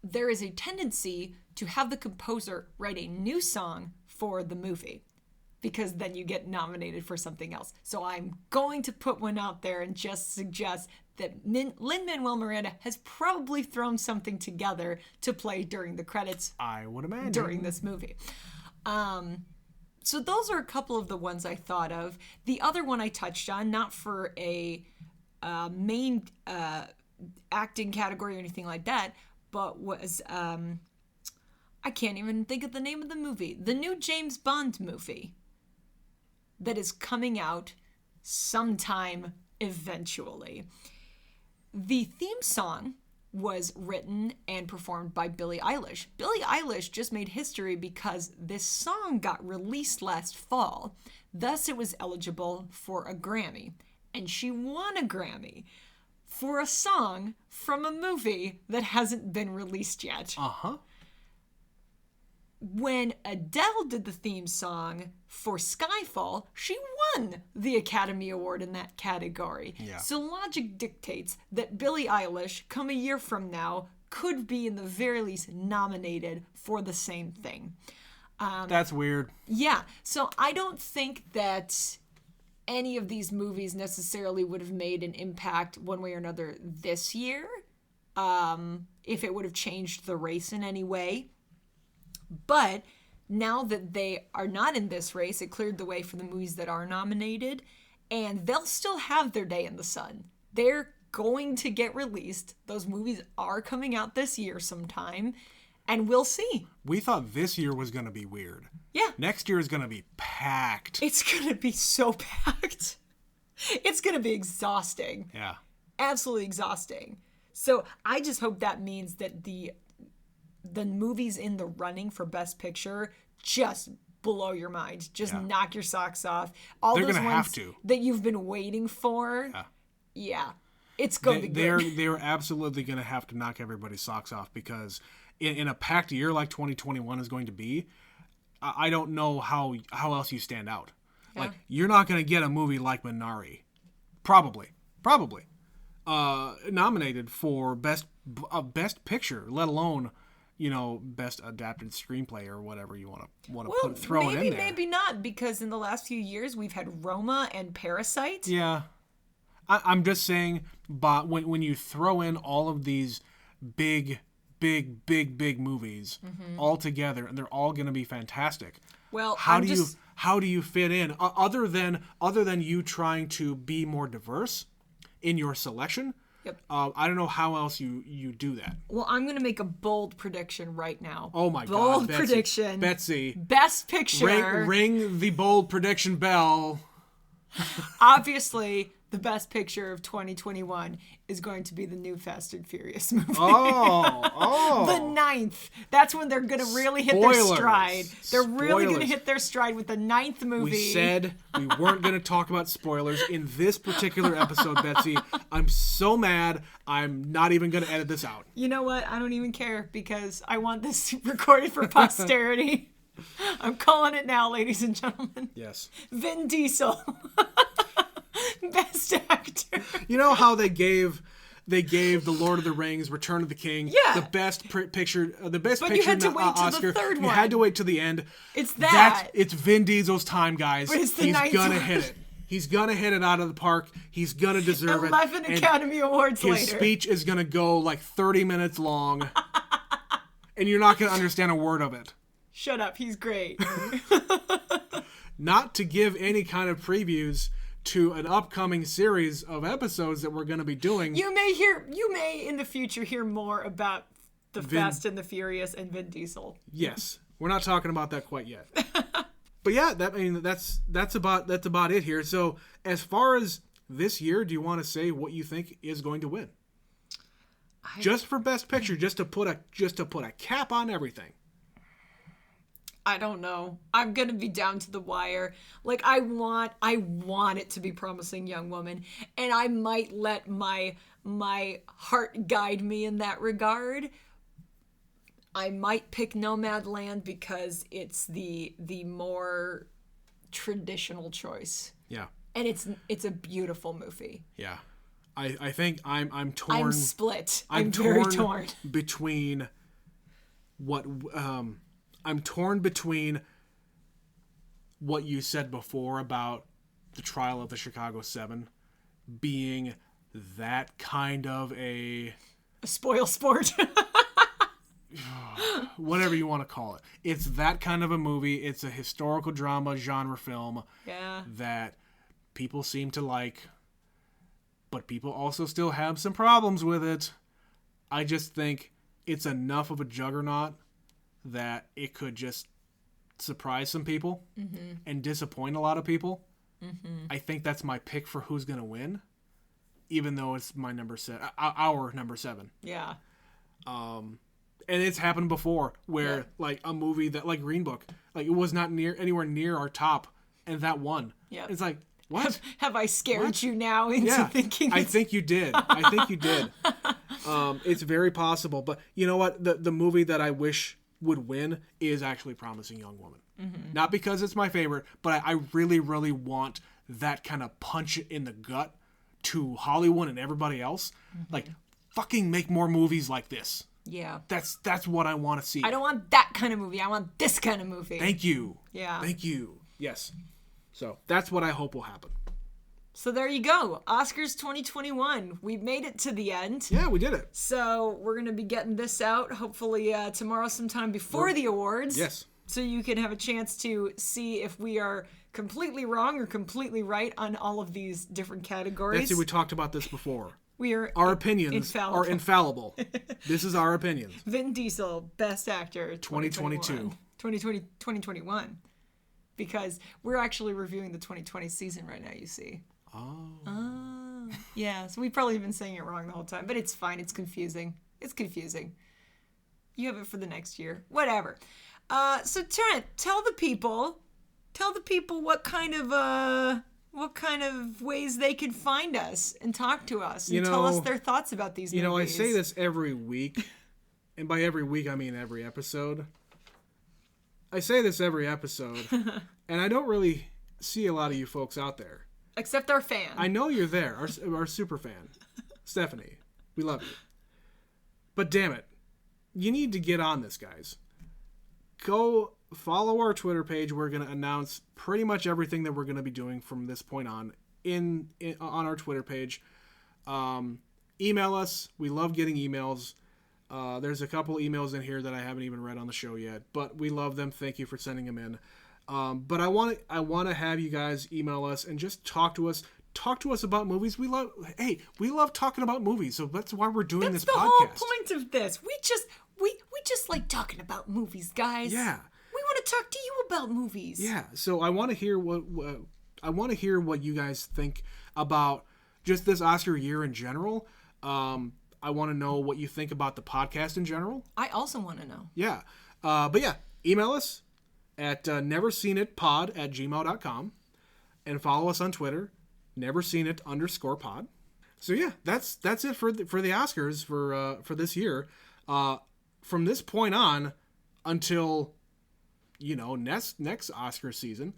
There is a tendency to have the composer write a new song for the movie, because then you get nominated for something else. So I'm going to put one out there and just suggest that Lin-Manuel Miranda has probably thrown something together to play during the credits. I would imagine. During this movie. So those are a couple of the ones I thought of. The other one I touched on, not for a main acting category or anything like that, but was, I can't even think of the name of the movie. The new James Bond movie that is coming out sometime eventually. The theme song was written and performed by Billie Eilish. Billie Eilish just made history because this song got released last fall. Thus, it was eligible for a Grammy. And she won a Grammy for a song from a movie that hasn't been released yet. Uh-huh. When Adele did the theme song for Skyfall, she won the Academy Award in that category. Yeah. So logic dictates that Billie Eilish, come a year from now, could be in the very least nominated for the same thing. That's weird. Yeah. So I don't think that any of these movies necessarily would have made an impact one way or another this year, if it would have changed the race in any way. But now that they are not in this race, it cleared the way for the movies that are nominated, and they'll still have their day in the sun. They're going to get released. Those movies are coming out this year sometime, and we'll see. We thought this year was going to be weird. Yeah. Next year is going to be packed. It's going to be so packed. It's going to be exhausting. Yeah. Absolutely exhausting. So I just hope that means that the movies in the running for Best Picture just blow your mind. Just knock your socks off. All They're those gonna ones have to. that you've been waiting for. Yeah. It's going to be good. They're absolutely going to have to knock everybody's socks off, because in a packed year like 2021 is going to be, I don't know how else you stand out. Yeah. Like, you're not going to get a movie like Minari. Probably. Nominated for best picture, let alone, best adapted screenplay or whatever you want to throw it in there. Maybe not, because in the last few years we've had Roma and Parasite. Yeah. I'm just saying, but when you throw in all of these big movies all together, and they're all going to be fantastic. Well, how do you fit in other than you trying to be more diverse in your selection? Yep. I don't know how else you do that. Well, I'm going to make a bold prediction right now. Oh my God. Bold prediction. Betsy. Best Picture. Ring the bold prediction bell. Obviously, the Best Picture of 2021 is going to be the new Fast and Furious movie. Oh. The 9th. That's when they're going to really hit their stride. They're really going to hit their stride with the 9th movie. We said we weren't going to talk about spoilers in this particular episode, Betsy. I'm so mad. I'm not even going to edit this out. You know what? I don't even care, because I want this recorded for posterity. I'm calling it now, ladies and gentlemen. Yes. Vin Diesel. Best actor. You know how they gave The Lord of the Rings, Return of the King, the best picture, But you had to wait till Oscar. the third one. You had to wait till the end. It's that. It's Vin Diesel's time, guys. But it's the He's ninth gonna one. hit it. He's going to hit it out of the park. He's going to deserve 11 it. Academy Awards his later. speech is going to go like 30 minutes long. And you're not going to understand a word of it. Shut up. He's great. Not to give any kind of previews to an upcoming series of episodes that we're going to be doing. You may in the future hear more about the Fast and the Furious and Vin Diesel. Yes. We're not talking about that quite yet. But yeah, that's about it here. So as far as this year, do you want to say what you think is going to win? Just for Best Picture, just to put a cap on everything. I don't know. I'm gonna be down to the wire. Like I want it to be Promising Young Woman, and I might let my heart guide me in that regard. I might pick Nomadland because it's the more traditional choice. Yeah. And it's a beautiful movie. Yeah. I think I'm torn. I'm split. I'm very torn between what I'm torn between what you said before about the trial of the Chicago 7 being that kind of a spoil sport. Whatever you want to call it. It's that kind of a movie. It's a historical drama genre film that people seem to like, but people also still have some problems with it. I just think it's enough of a juggernaut that it could just surprise some people and disappoint a lot of people. I think that's my pick for who's going to win, even though it's my our number 7. Yeah. And it's happened before where like a movie that like Green Book, like it was not anywhere near our top and that won. Yeah. It's like, what? Have I scared you now into thinking I think you did. I think you did. It's very possible. But you know what? The movie that I wish would win is actually Promising Young Woman. Not because it's my favorite, but I really, really want that kind of punch in the gut to Hollywood and everybody else. Like, fucking make more movies like this. Yeah. That's what I want to see. I don't want that kind of movie. I want this kind of movie. Thank you. Yeah. Thank you. Yes. So that's what I hope will happen. So there you go. Oscars 2021. We made it to the end. Yeah, we did it. So we're going to be getting this out hopefully tomorrow sometime before the awards. Yes. So you can have a chance to see if we are completely wrong or completely right on all of these different categories. That's it. We talked about this before. Our opinions are infallible. This is our opinions. Vin Diesel, Best Actor 2022. 2021. Because we're actually reviewing the 2020 season right now, you see. Oh. Yeah, so we've probably been saying it wrong the whole time, but it's fine. It's confusing. You have it for the next year. Whatever. So Trent, tell the people what kind of ways they can find us and talk to us and tell us their thoughts about these movies. I say this every week, and by every week I mean every episode. I say this every episode, and I don't really see a lot of you folks out there. Except our fan. I know you're there, our super fan, Stephanie. We love you. But damn it, you need to get on this, guys. Go follow our Twitter page. We're going to announce pretty much everything that we're going to be doing from this point on on our Twitter page. Email us. We love getting emails. There's a couple emails in here that I haven't even read on the show yet, but we love them. Thank you for sending them in. But I want to have you guys email us and just talk to us. Talk to us about movies. We love talking about movies, so that's why we're doing this podcast. That's the whole point of this. We just like talking about movies, guys. Yeah. We want to talk to you about movies. Yeah. So I want to hear what you guys think about just this Oscar year in general. I want to know what you think about the podcast in general. I also want to know. Yeah. But yeah, email us at neverseenitpod@gmail.com and follow us on Twitter, neverseenit_pod. So yeah, that's it for the Oscars for this year. From this point on until next Oscar season,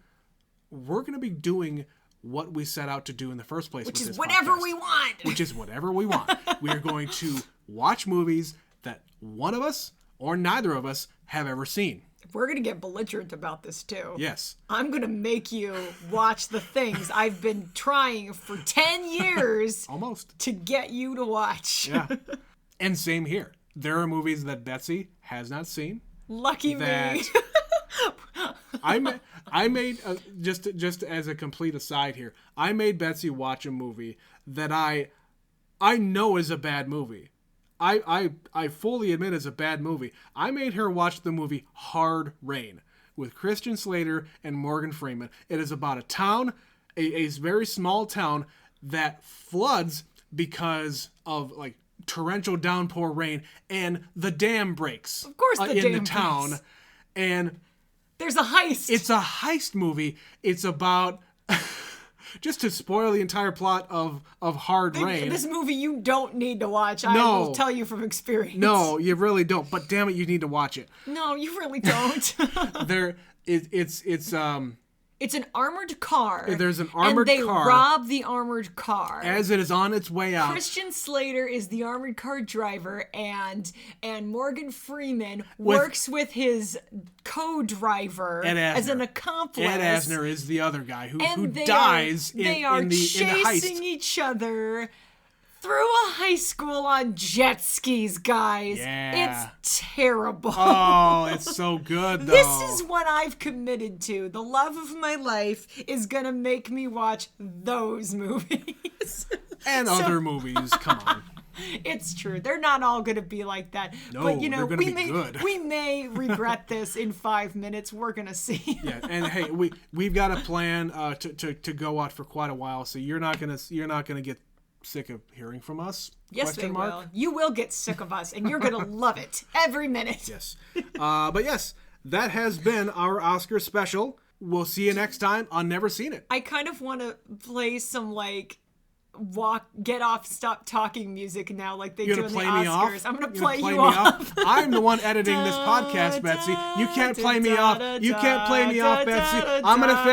we're going to be doing what we set out to do in the first place, which is whatever we want. Which is whatever we want. We are going to watch movies that one of us or neither of us have ever seen. We're gonna get belligerent about this too. Yes. I'm gonna make you watch the things I've been trying for 10 years Almost. to get you to watch. Yeah. And same here. There are movies that Betsy has not seen. Lucky me. I made just as a complete aside here. I made Betsy watch a movie that I know is a bad movie. I fully admit is a bad movie. I made her watch the movie Hard Rain with Christian Slater and Morgan Freeman. It is about a town, a very small town that floods because of like torrential downpour rain, and the dam breaks. Of course, the in dam the town, breaks. And there's a heist. It's a heist movie. It's about. Just to spoil the entire plot of Hard Rain. This movie you don't need to watch. No. I will tell you from experience. No, you really don't. But damn it, you need to watch it. No, you really don't. It's an armored car. There's an armored car. And they car. rob the armored car. As it is on its way out. Christian Slater is the armored car driver, and Morgan Freeman works with his co-driver as an accomplice. Ed Asner is the other guy who dies in the heist. They are chasing each other through a high school on jet skis, guys. Yeah. It's terrible. Oh, it's so good, though. This is what I've committed to. The love of my life is going to make me watch those movies. And other movies, come on. It's true. They're not all going to be like that. No, but, you know, they're going to be good. We may regret this in 5 minutes. We're going to see. Yeah, and hey, we've got a plan to go out for quite a while, so you're not gonna get sick of hearing from us? Yes, we will. You will get sick of us, and you're going to love it every minute. Yes. But yes, that has been our Oscar special. We'll see you next time on Never Seen It. I kind of want to play some, like, get off, stop talking music now, like they do in the Oscars. I'm going to play you off. I'm the one editing this podcast, Betsy. You can't play me off. You can't play me off, Betsy. I'm going to finish.